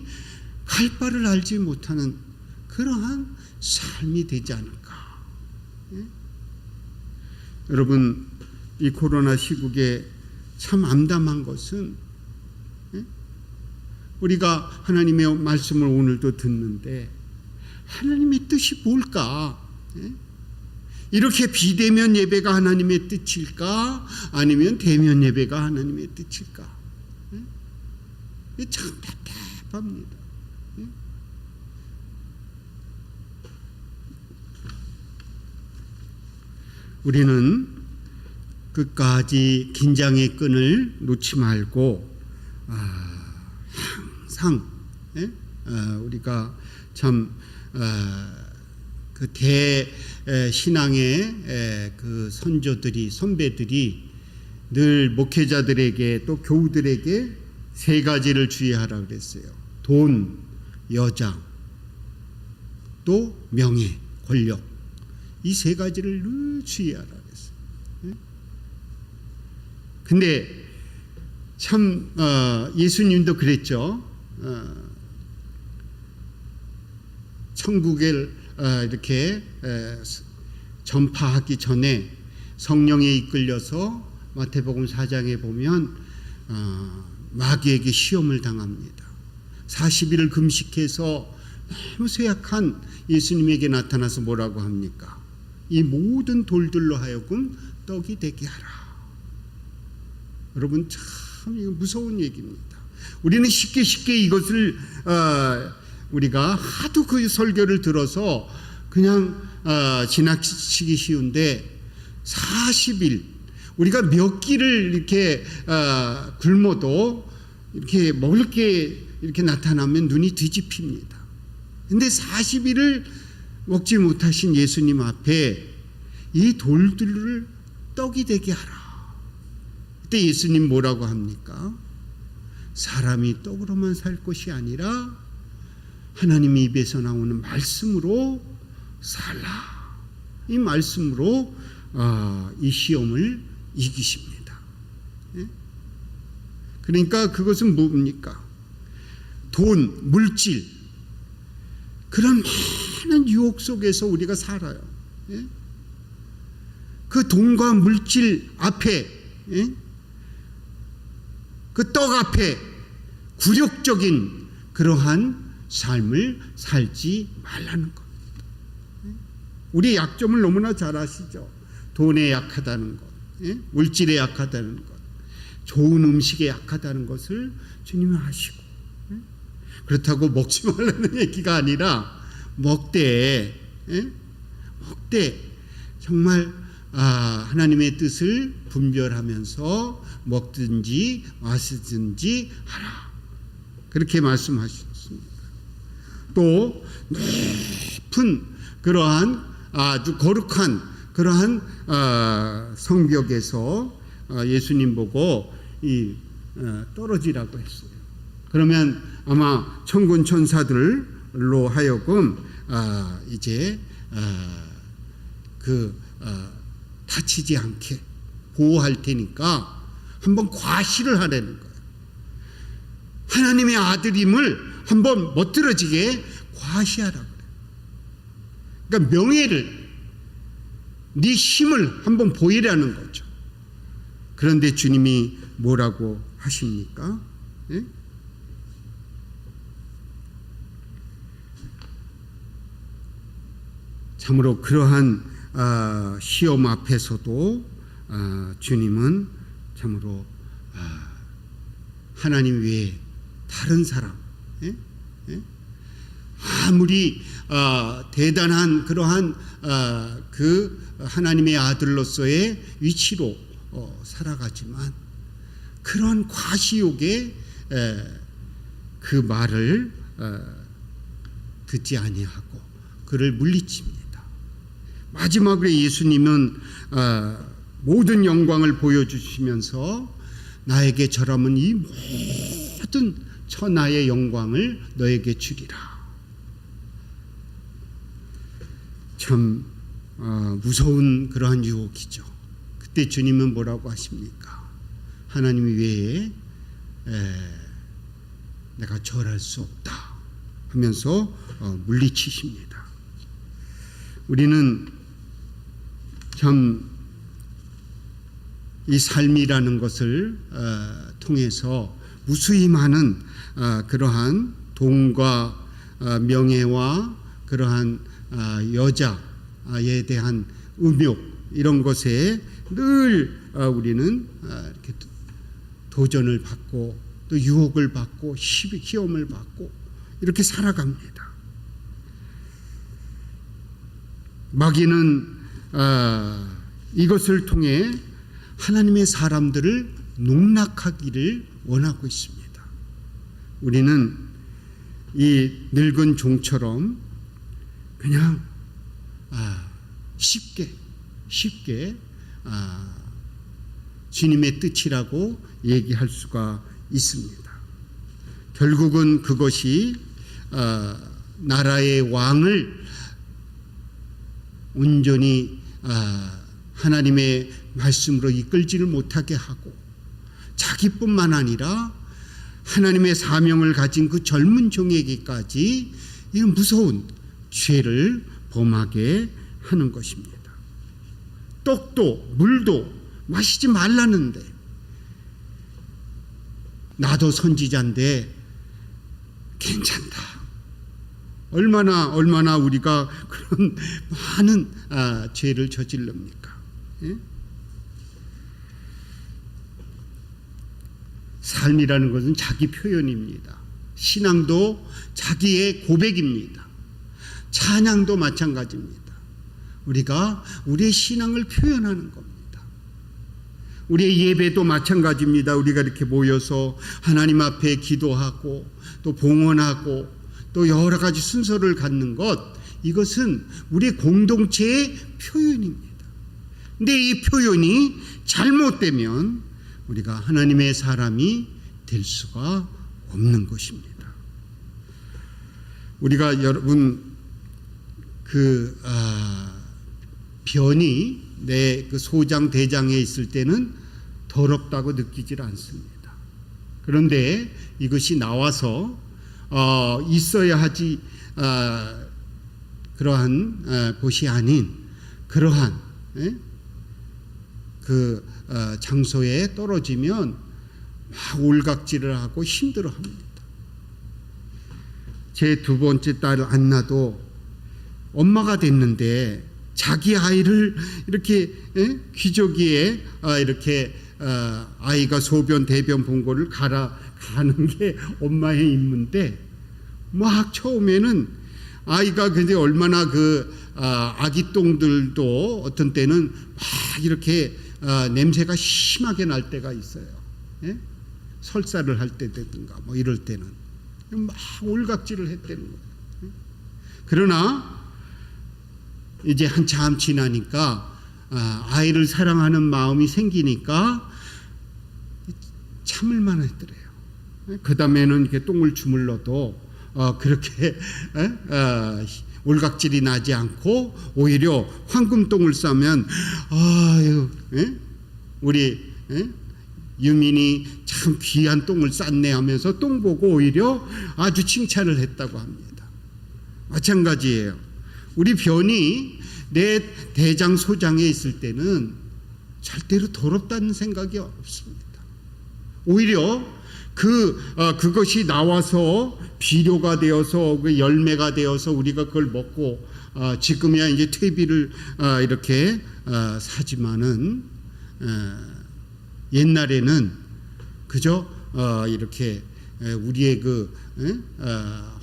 갈 바를 알지 못하는 그러한 삶이 되지 않을까. 여러분, 이 코로나 시국에 참 암담한 것은 우리가 하나님의 말씀을 오늘도 듣는데 하나님의 뜻이 뭘까? 이렇게 비대면 예배가 하나님의 뜻일까? 아니면 대면 예배가 하나님의 뜻일까? 참 답답합니다. 우리는 끝까지 긴장의 끈을 놓지 말고 항상 우리가 참 그 대신앙의 그 선배들이 늘 목회자들에게 또 교우들에게 세 가지를 주의하라 그랬어요. 돈, 여자, 또 명예, 권력. 이 세 가지를 늘 주의하라 그랬어요. 근데 참 예수님도 그랬죠. 천국을 이렇게 전파하기 전에 성령에 이끌려서 마태복음 4장에 보면 마귀에게 시험을 당합니다. 40일을 금식해서 너무 쇠약한 예수님에게 나타나서 뭐라고 합니까? 이 모든 돌들로 하여금 떡이 되게 하라. 여러분 참 이거 무서운 얘기입니다. 우리는 쉽게 이것을 우리가 하도 그 설교를 들어서 그냥 지나치기 쉬운데 40일 우리가 몇 끼를 이렇게 굶어도 이렇게 먹을 게 이렇게 나타나면 눈이 뒤집힙니다. 근데 40일을 먹지 못하신 예수님 앞에 이 돌들을 떡이 되게 하라. 그때 예수님 뭐라고 합니까? 사람이 떡으로만 살 것이 아니라 하나님 입에서 나오는 말씀으로 살라. 이 말씀으로 이 시험을 이기십니다. 그러니까 그것은 뭡니까? 돈, 물질, 그런 많은 유혹 속에서 우리가 살아요. 그 돈과 물질 앞에, 그 떡 앞에 굴욕적인 그러한 삶을 살지 말라는 겁니다. 우리 약점을 너무나 잘 아시죠? 돈에 약하다는 것, 물질에 약하다는 것, 좋은 음식에 약하다는 것을 주님은 아시고, 그렇다고 먹지 말라는 얘기가 아니라 먹되 정말 하나님의 뜻을 분별하면서 먹든지 마시든지 하라. 그렇게 말씀하셨습니다. 또 높은 그러한 아주 거룩한 그러한 성벽에서 예수님 보고 떨어지라고 했어요. 그러면 아마 천군 천사들로 하여금 이제 다치지 않게 보호할 테니까 한번 과시를 하라는 거예요. 하나님의 아들임을 한번 멋들어지게 과시하라고 그래요. 그러니까 명예를, 네 힘을 한번 보이라는 거죠. 그런데 주님이 뭐라고 하십니까? 예? 참으로 그러한 시험 앞에서도 주님은 참으로 하나님 외에 다른 사람, 아무리 대단한 그러한 그 하나님의 아들로서의 위치로 살아가지만 그런 과시욕에 그 말을 듣지 아니하고 그를 물리칩니다. 마지막으로 예수님은 모든 영광을 보여주시면서 나에게 절하면 이 모든 천하의 영광을 너에게 주리라. 참 무서운 그러한 유혹이죠. 그때 주님은 뭐라고 하십니까? 하나님 외에 내가 절할 수 없다 하면서 물리치십니다. 우리는 참 이 삶이라는 것을 통해서 무수히 많은 그러한 돈과 명예와 그러한 여자에 대한 음욕 이런 것에 늘 우리는 이렇게 도전을 받고 또 유혹을 받고 시험을 받고 이렇게 살아갑니다. 마귀는 이것을 통해 하나님의 사람들을 농락하기를 원하고 있습니다. 우리는 이 늙은 종처럼 그냥 쉽게 주님의 뜻이라고 얘기할 수가 있습니다. 결국은 그것이 나라의 왕을 온전히 하나님의 말씀으로 이끌지를 못하게 하고 자기뿐만 아니라 하나님의 사명을 가진 그 젊은 종에게까지 이런 무서운 죄를 범하게 하는 것입니다. 떡도 물도 마시지 말라는데 나도 선지자인데 괜찮다. 얼마나 우리가 그런 많은 죄를 저질릅니까? 예? 삶이라는 것은 자기 표현입니다. 신앙도 자기의 고백입니다. 찬양도 마찬가지입니다. 우리가 우리의 신앙을 표현하는 겁니다. 우리의 예배도 마찬가지입니다. 우리가 이렇게 모여서 하나님 앞에 기도하고 또 봉헌하고 또 여러 가지 순서를 갖는 것, 이것은 우리 공동체의 표현입니다. 근데 이 표현이 잘못되면 우리가 하나님의 사람이 될 수가 없는 것입니다. 우리가 여러분 변이 내 그 소장 대장에 있을 때는 더럽다고 느끼질 않습니다. 그런데 이것이 나와서 있어야 하지 그러한 곳이 아닌 그러한 장소에 떨어지면 막 올각질을 하고 힘들어합니다. 제 두 번째 딸 안나도 엄마가 됐는데 자기 아이를 이렇게 기저귀에 이렇게 아이가 소변 대변 본 거를 가는 게 엄마의 임무인데 막 처음에는 아이가 근데 얼마나 아기 똥들도 어떤 때는 막 이렇게 냄새가 심하게 날 때가 있어요. 예? 설사를 할 때든가 뭐 이럴 때는 막 올각질을 했다는 거예요. 그러나 이제 한참 지나니까 아이를 사랑하는 마음이 생기니까 참을만 했더래요. 그 다음에는 이렇게 똥을 주물러도 그렇게 올각질이 나지 않고 오히려 황금똥을 싸면 아유 우리 유민이 참 귀한 똥을 쌌네 하면서 똥 보고 오히려 아주 칭찬을 했다고 합니다. 마찬가지예요. 우리 변이 내 대장 소장에 있을 때는 절대로 더럽다는 생각이 없습니다. 오히려 그것이 나와서 비료가 되어서 열매가 되어서 우리가 그걸 먹고 지금이야 이제 퇴비를 이렇게 사지만은 옛날에는 그저 이렇게 우리의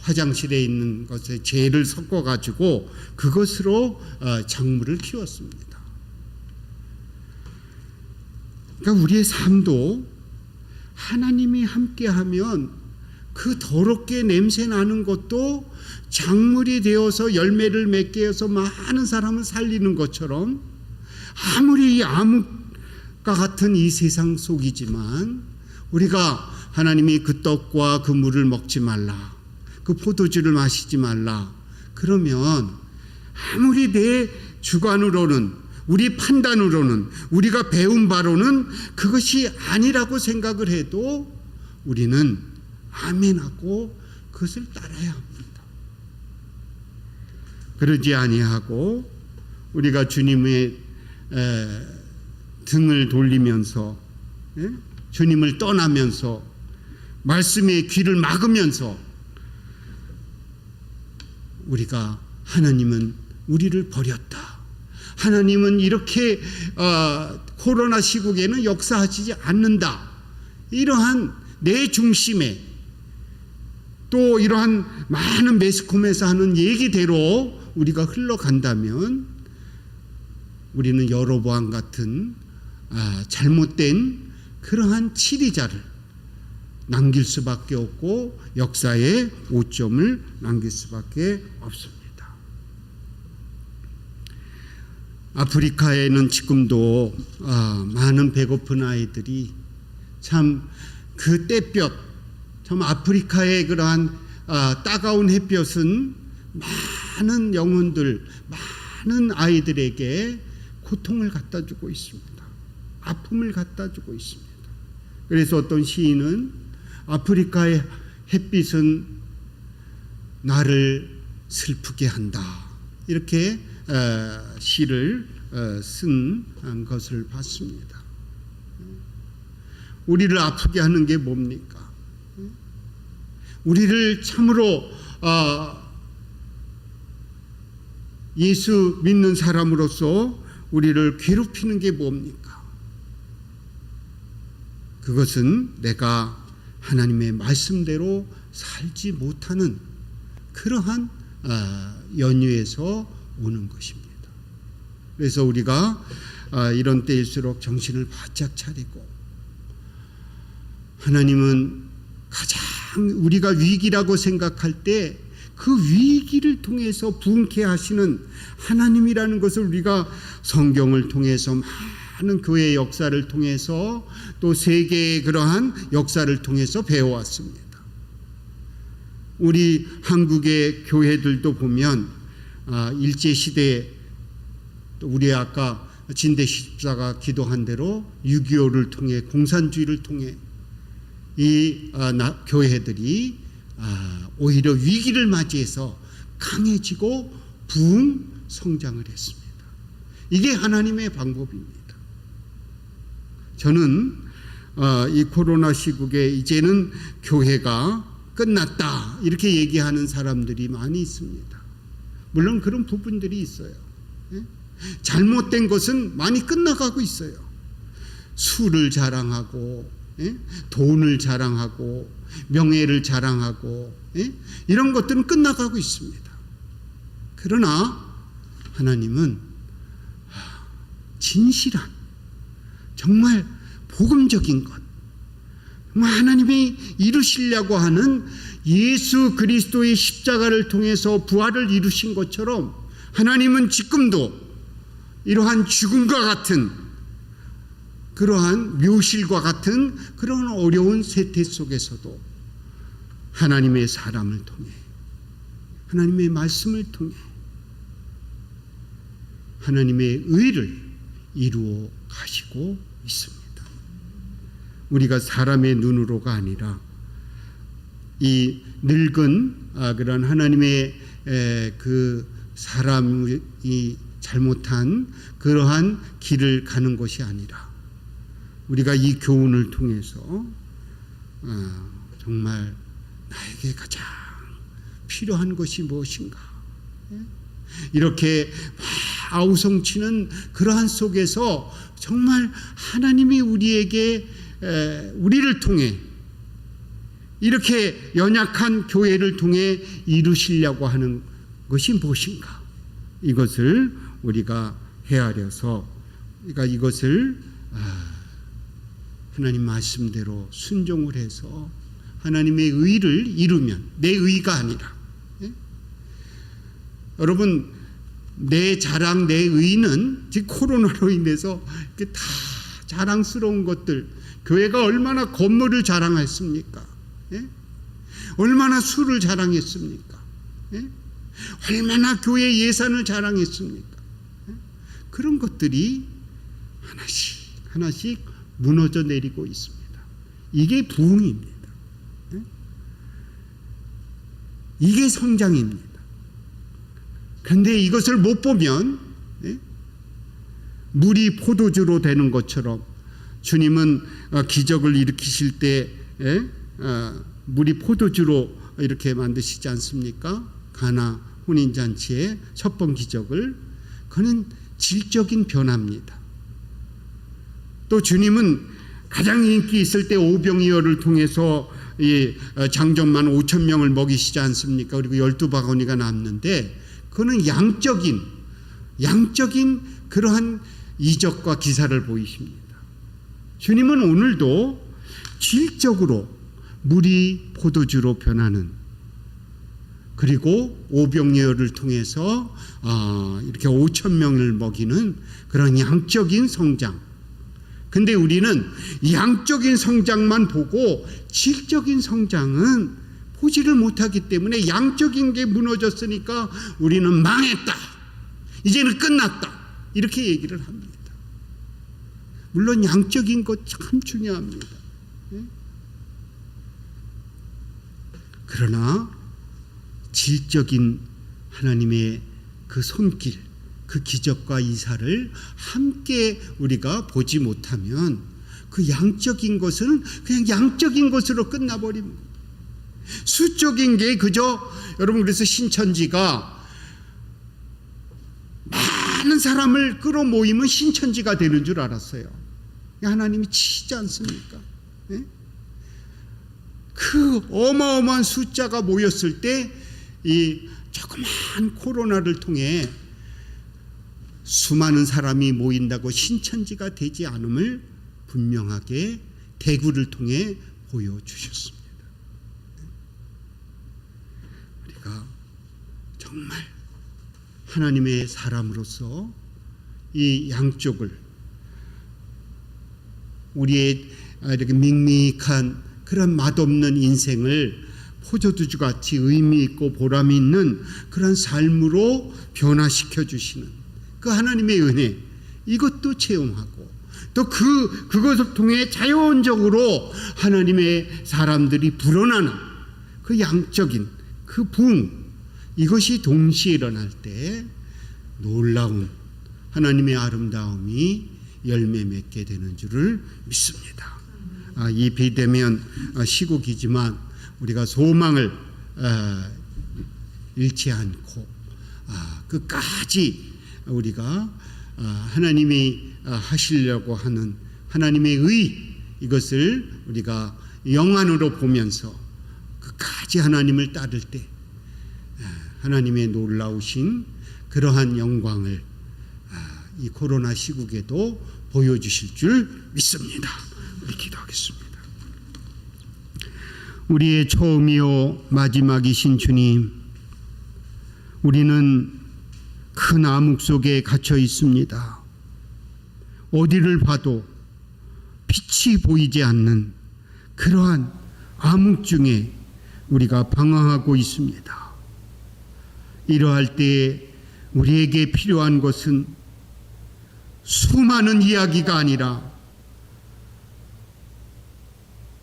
화장실에 있는 것에 재를 섞어 가지고 그것으로 작물을 키웠습니다. 그러니까 우리의 삶도 하나님이 함께하면 그 더럽게 냄새 나는 것도 작물이 되어서 열매를 맺게 해서 많은 사람을 살리는 것처럼 아무리 암흑과 같은 이 세상 속이지만 우리가 하나님이 그 떡과 그 물을 먹지 말라, 그 포도주를 마시지 말라, 그러면 아무리 내 주관으로는 우리 판단으로는 우리가 배운 바로는 그것이 아니라고 생각을 해도 우리는 아멘하고 그것을 따라야 합니다. 그러지 아니하고 우리가 주님의 등을 돌리면서 주님을 떠나면서 말씀의 귀를 막으면서 우리가 하나님은 우리를 버렸다, 하나님은 이렇게 코로나 시국에는 역사하시지 않는다, 이러한 내 중심에 또 이러한 많은 매스컴에서 하는 얘기대로 우리가 흘러간다면 우리는 여로보암 같은 잘못된 그러한 치리자를 남길 수밖에 없고 역사의 오점을 남길 수밖에 없습니다. 아프리카에는 지금도 많은 배고픈 아이들이 참 그 햇볕, 참 아프리카의 그러한 따가운 햇볕은 많은 영혼들, 많은 아이들에게 고통을 갖다 주고 있습니다. 아픔을 갖다 주고 있습니다. 그래서 어떤 시인은 아프리카의 햇빛은 나를 슬프게 한다, 이렇게 시를 쓴 것을 봤습니다. 우리를 아프게 하는 게 뭡니까? 우리를 참으로 예수 믿는 사람으로서 우리를 괴롭히는 게 뭡니까? 그것은 내가 하나님의 말씀대로 살지 못하는 그러한 연유에서 오는 것입니다. 그래서 우리가 이런 때일수록 정신을 바짝 차리고, 하나님은 가장 우리가 위기라고 생각할 때 그 위기를 통해서 부흥케 하시는 하나님이라는 것을 우리가 성경을 통해서, 많은 교회의 역사를 통해서, 또 세계의 그러한 역사를 통해서 배워왔습니다. 우리 한국의 교회들도 보면 일제시대에, 또 우리 아까 진대 십사가 기도한 대로 6.25를 통해, 공산주의를 통해 이 교회들이 오히려 위기를 맞이해서 강해지고 부흥 성장을 했습니다. 이게 하나님의 방법입니다. 저는 이 코로나 시국에 이제는 교회가 끝났다, 이렇게 얘기하는 사람들이 많이 있습니다. 물론 그런 부분들이 있어요. 잘못된 것은 많이 끝나가고 있어요. 술을 자랑하고, 돈을 자랑하고, 명예를 자랑하고, 이런 것들은 끝나가고 있습니다. 그러나 하나님은 진실한, 정말 복음적인 것, 하나님이 이루시려고 하는 예수 그리스도의 십자가를 통해서 부활을 이루신 것처럼, 하나님은 지금도 이러한 죽음과 같은, 그러한 묘실과 같은 그런 어려운 세태 속에서도 하나님의 사람을 통해, 하나님의 말씀을 통해 하나님의 의를 이루어 가시고 있습니다. 우리가 사람의 눈으로가 아니라 이 늙은 그런 하나님의 그 사람이 잘못한 그러한 길을 가는 것이 아니라, 우리가 이 교훈을 통해서 정말 나에게 가장 필요한 것이 무엇인가, 이렇게 아우성치는 그러한 속에서 정말 하나님이 우리에게, 우리를 통해, 이렇게 연약한 교회를 통해 이루시려고 하는 것이 무엇인가, 이것을 우리가 헤아려서, 우리가 이것을 하나님 말씀대로 순종을 해서 하나님의 의를 이루면, 내 의가 아니라, 여러분, 내 자랑, 내 의는 지금 코로나로 인해서 다 자랑스러운 것들, 교회가 얼마나 건물을 자랑했습니까? 얼마나 술을 자랑했습니까? 얼마나 교회 예산을 자랑했습니까? 그런 것들이 하나씩 하나씩 무너져 내리고 있습니다. 이게 부흥입니다. 이게 성장입니다. 그런데 이것을 못 보면 물이 포도주로 되는 것처럼, 주님은 기적을 일으키실 때 물이 포도주로 이렇게 만드시지 않습니까? 가나 혼인잔치의 첫 번 기적을, 그는 질적인 변화입니다. 또 주님은 가장 인기 있을 때 오병이어를 통해서 이 장정만 5,000명을 먹이시지 않습니까? 그리고 12바구니가 남는데, 그는 양적인 그러한 이적과 기사를 보이십니다. 주님은 오늘도 질적으로 물이 포도주로 변하는, 그리고 오병이어를 통해서 이렇게 5,000명을 먹이는 그런 양적인 성장. 근데 우리는 양적인 성장만 보고 질적인 성장은 보지를 못하기 때문에, 양적인 게 무너졌으니까 우리는 망했다, 이제는 끝났다, 이렇게 얘기를 합니다. 물론 양적인 것 참 중요합니다. 그러나 질적인 하나님의 그 손길, 그 기적과 이사를 함께 우리가 보지 못하면 그 양적인 것은 그냥 양적인 것으로 끝나버립니다. 수적인 게 그저, 여러분, 그래서 신천지가 많은 사람을 끌어모이면 신천지가 되는 줄 알았어요. 하나님이 치지 않습니까? 네? 그 어마어마한 숫자가 모였을 때 이 조그만 코로나를 통해 수많은 사람이 모인다고 신천지가 되지 않음을 분명하게 대구를 통해 보여주셨습니다. 우리가 정말 하나님의 사람으로서 이 양쪽을, 우리의 이렇게 밍밍한 그런 맛없는 인생을 포도주같이 의미 있고 보람 있는 그런 삶으로 변화시켜 주시는 그 하나님의 은혜, 이것도 체험하고, 또 그것을 통해 자연적으로 하나님의 사람들이 불어나는 그 양적인 그 부흥, 이것이 동시에 일어날 때 놀라운 하나님의 아름다움이 열매 맺게 되는 줄을 믿습니다. 이 비대면 시국이지만 우리가 소망을 잃지 않고 끝까지 우리가 하나님이 하시려고 하는 하나님의 의, 이것을 우리가 영안으로 보면서 끝까지 하나님을 따를 때 하나님의 놀라우신 그러한 영광을 이 코로나 시국에도 보여주실 줄 믿습니다. 우리 기도하겠습니다. 우리의 처음이요 마지막이신 주님, 우리는 큰 암흑 속에 갇혀 있습니다. 어디를 봐도 빛이 보이지 않는 그러한 암흑 중에 우리가 방황하고 있습니다. 이러할 때 우리에게 필요한 것은 수많은 이야기가 아니라,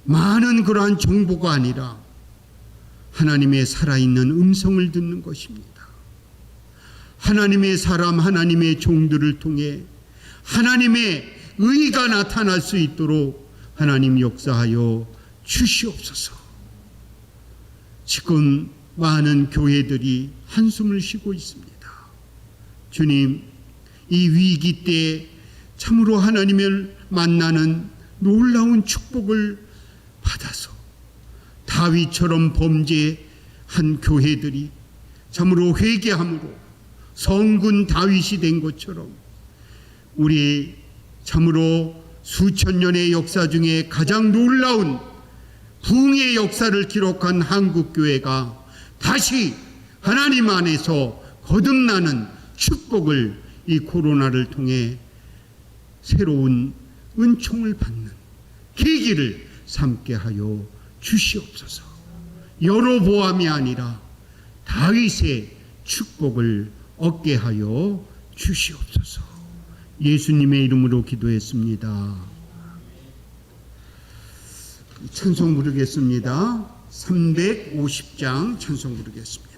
많은 그러한 정보가 아니라 하나님의 살아있는 음성을 듣는 것입니다. 하나님의 사람, 하나님의 종들을 통해 하나님의 의가 나타날 수 있도록 하나님 역사하여 주시옵소서. 지금 많은 교회들이 한숨을 쉬고 있습니다. 주님, 이 위기 때 참으로 하나님을 만나는 놀라운 축복을 받아서 다윗처럼 범죄한 교회들이 참으로 회개함으로 성군 다윗이 된 것처럼, 우리 참으로 수천 년의 역사 중에 가장 놀라운 부흥의 역사를 기록한 한국교회가 다시 하나님 안에서 거듭나는 축복을 이 코로나를 통해 새로운 은총을 받는 계기를 삼게 하여 주시옵소서. 여로보암이 아니라 다윗의 축복을 얻게 하여 주시옵소서. 예수님의 이름으로 기도했습니다. 찬송 부르겠습니다. 350장 찬송 부르겠습니다.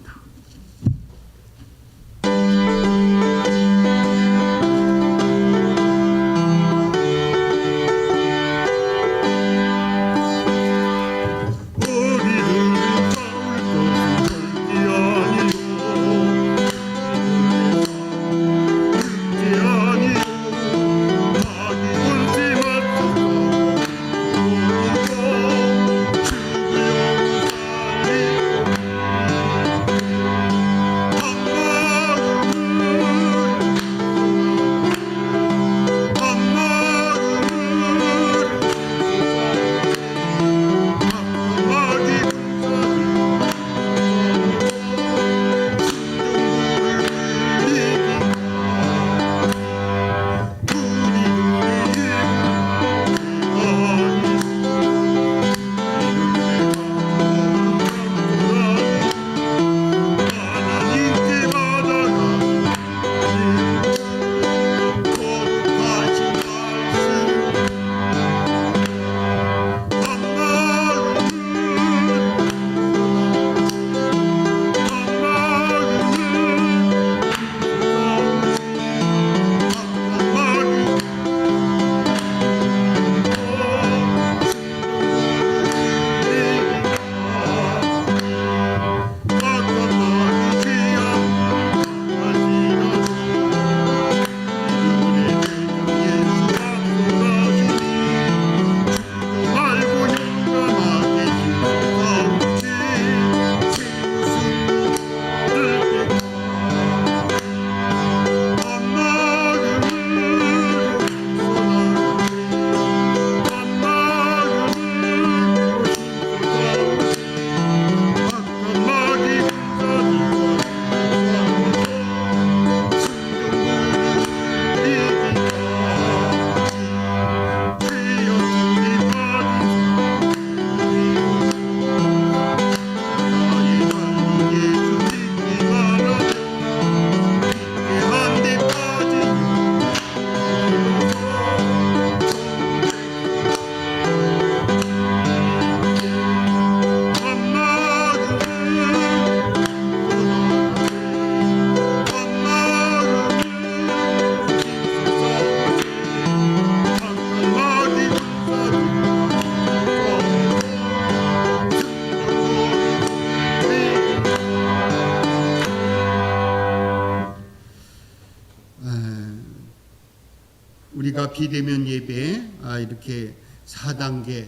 비대면 예배 이렇게 4단계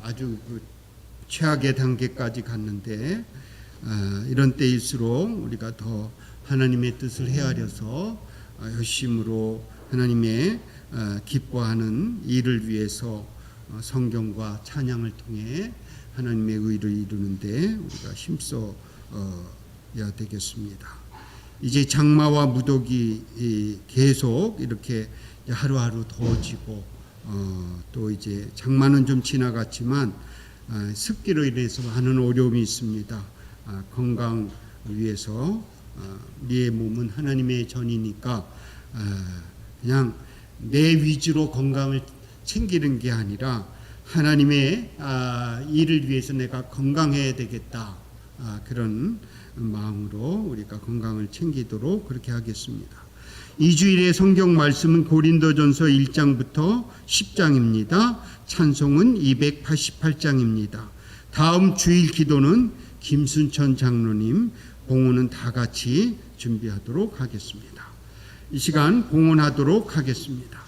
아주 그 최악의 단계까지 갔는데 이런 때일수록 우리가 더 하나님의 뜻을 헤아려서 열심으로 하나님의 기뻐하는 일을 위해서 성경과 찬양을 통해 하나님의 의를 이루는데 우리가 힘써야 되겠습니다. 이제 장마와 무더기 계속 이렇게 하루하루 더워지고 또 이제 장마는 좀 지나갔지만 습기로 인해서 많은 어려움이 있습니다. 건강 위해서 우리의 몸은 하나님의 전이니까 그냥 내 위주로 건강을 챙기는 게 아니라 하나님의 일을 위해서 내가 건강해야 되겠다. 그런 마음으로 우리가 건강을 챙기도록 그렇게 하겠습니다. 이 주일의 성경 말씀은 고린도전서 1장부터 10장입니다. 찬송은 288장입니다. 다음 주일 기도는 김순천 장로님, 봉헌은 다 같이 준비하도록 하겠습니다. 이 시간 봉헌하도록 하겠습니다.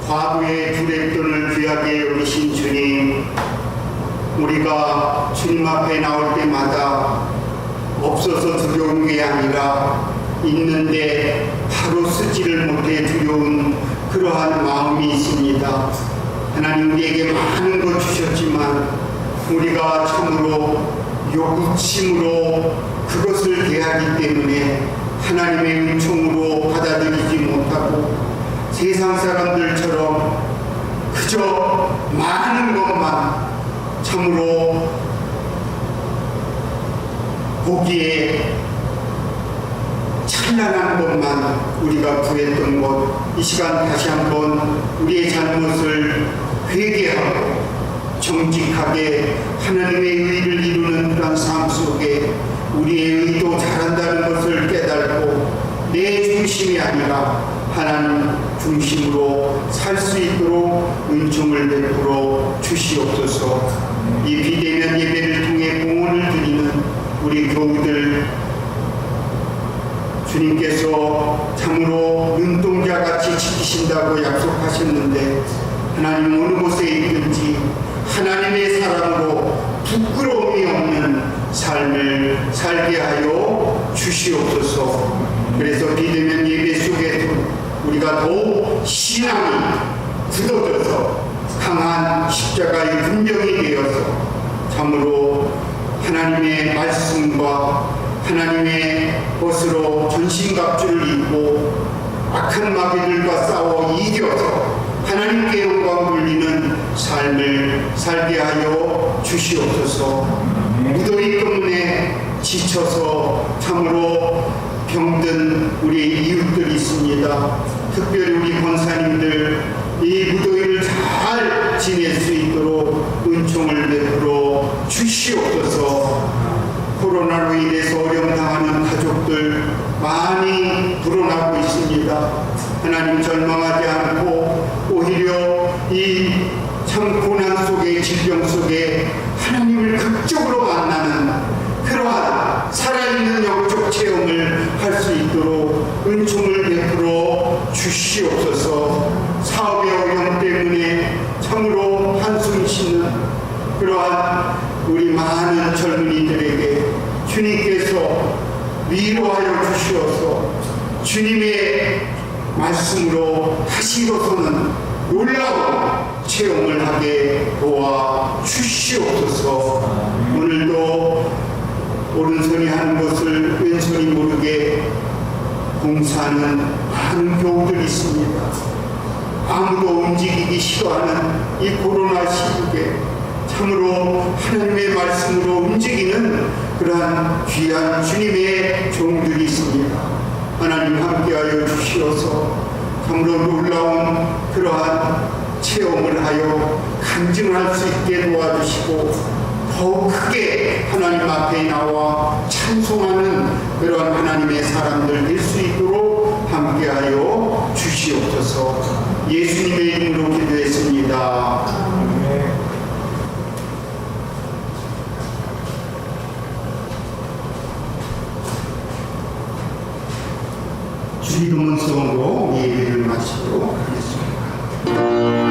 과부의 두렵돈을 귀하게 여기신 주님, 우리가 주님 앞에 나올 때마다 없어서 두려운 게 아니라 있는데 바로 쓰지를 못해 두려운 그러한 마음이 있습니다. 하나님 우리에게 많은 것 주셨지만 우리가 참으로 욕심으로 그것을 대하기 때문에 하나님의 은총으로 받아들이지 못하고 세상 사람들처럼 그저 많은 것만 참으로 보기에 찬란한 것만 우리가 구했던 것, 이 시간 다시 한번 우리의 잘못을 회개하고 정직하게 하나님의 의를 이루는 그런 삶 속에 우리의 의도 잘한다는 것을 깨달고 내 중심이 아니라 하나님 중심으로 살 수 있도록 은총을 베풀어 주시옵소서. 이 비대면 예배를 통해 봉헌을 드리는 우리 교우들, 주님께서 참으로 눈동자같이 지키신다고 약속하셨는데 하나님 어느 곳에 있든지 하나님의 사랑으로 부끄러움이 없는 삶을 살게 하여 주시옵소서. 그래서 비대면 예배 속에서 우리가 더욱 신앙이 굳어져서 강한 십자가의 군병이 되어서 참으로 하나님의 말씀과 하나님의 것으로 전신갑주를 입고 악한 마귀들과 싸워 이겨서 하나님께 영광 돌리는 삶을 살게 하여 주시옵소서. 무더위 때문에 지쳐서 참으로 병든 우리 이웃들이 있습니다. 특별히 우리 권사님들 이 무더위를 잘 지낼 수 있도록 은총을 베풀어 주시옵소서. 코로나로 인해서 어려움 당하는 가족들 많이 불어나고 있습니다. 하나님 절망하지 않고 오히려 이 참 고난 속에 질병 속에 하나님을 극적으로 만나는 그러한 살아있는 영적 체험을 할 수 있도록 은총을 베풀어 주시옵소서. 사업의 어려움 때문에 참으로 한숨 쉬는 그러한 우리 많은 젊은이들에게 주님께서 위로하여 주시어서 주님의 말씀으로 다시 일어서는 놀라운 체험을 하게 도와 주시옵소서. 오늘도 오른손이 하는 것을 왼손이 모르게 봉사하는 많은 교우들이 있습니다. 아무도 움직이기 싫어하는 이 코로나 시국에 참으로 하나님의 말씀으로 움직이는 그러한 귀한 주님의 종들이 있습니다. 하나님 함께하여 주시어서 참으로 놀라운 그러한 체험을 하여 간증할 수 있게 도와주시고 더욱 크게 하나님 앞에 나와 찬송하는 그런 하나님의 사람들 될 수 있도록 함께하여 주시옵소서. 예수님의 이름으로 기도했습니다. 주기도문성으로 예배를 마치도록 하겠습니다.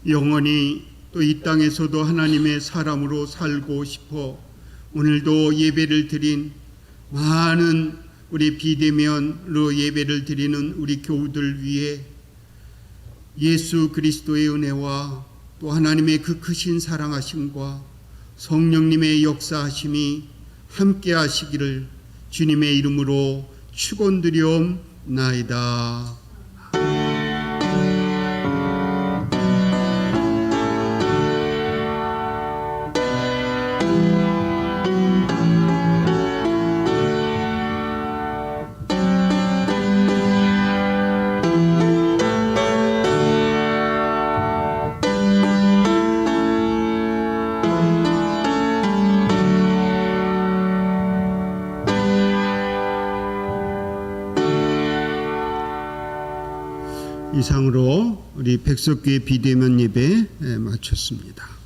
영원히 또 이 땅에서도 하나님의 사람으로 살고 싶어 오늘도 예배를 드린 많은 우리 비대면으로 예배를 드리는 우리 교우들 위해 예수 그리스도의 은혜와 또 하나님의 그 크신 사랑하심과 성령님의 역사하심이 함께 하시기를 주님의 이름으로 축원드리옵나이다. 이상으로 우리 백석교회 비대면 예배 마쳤습니다.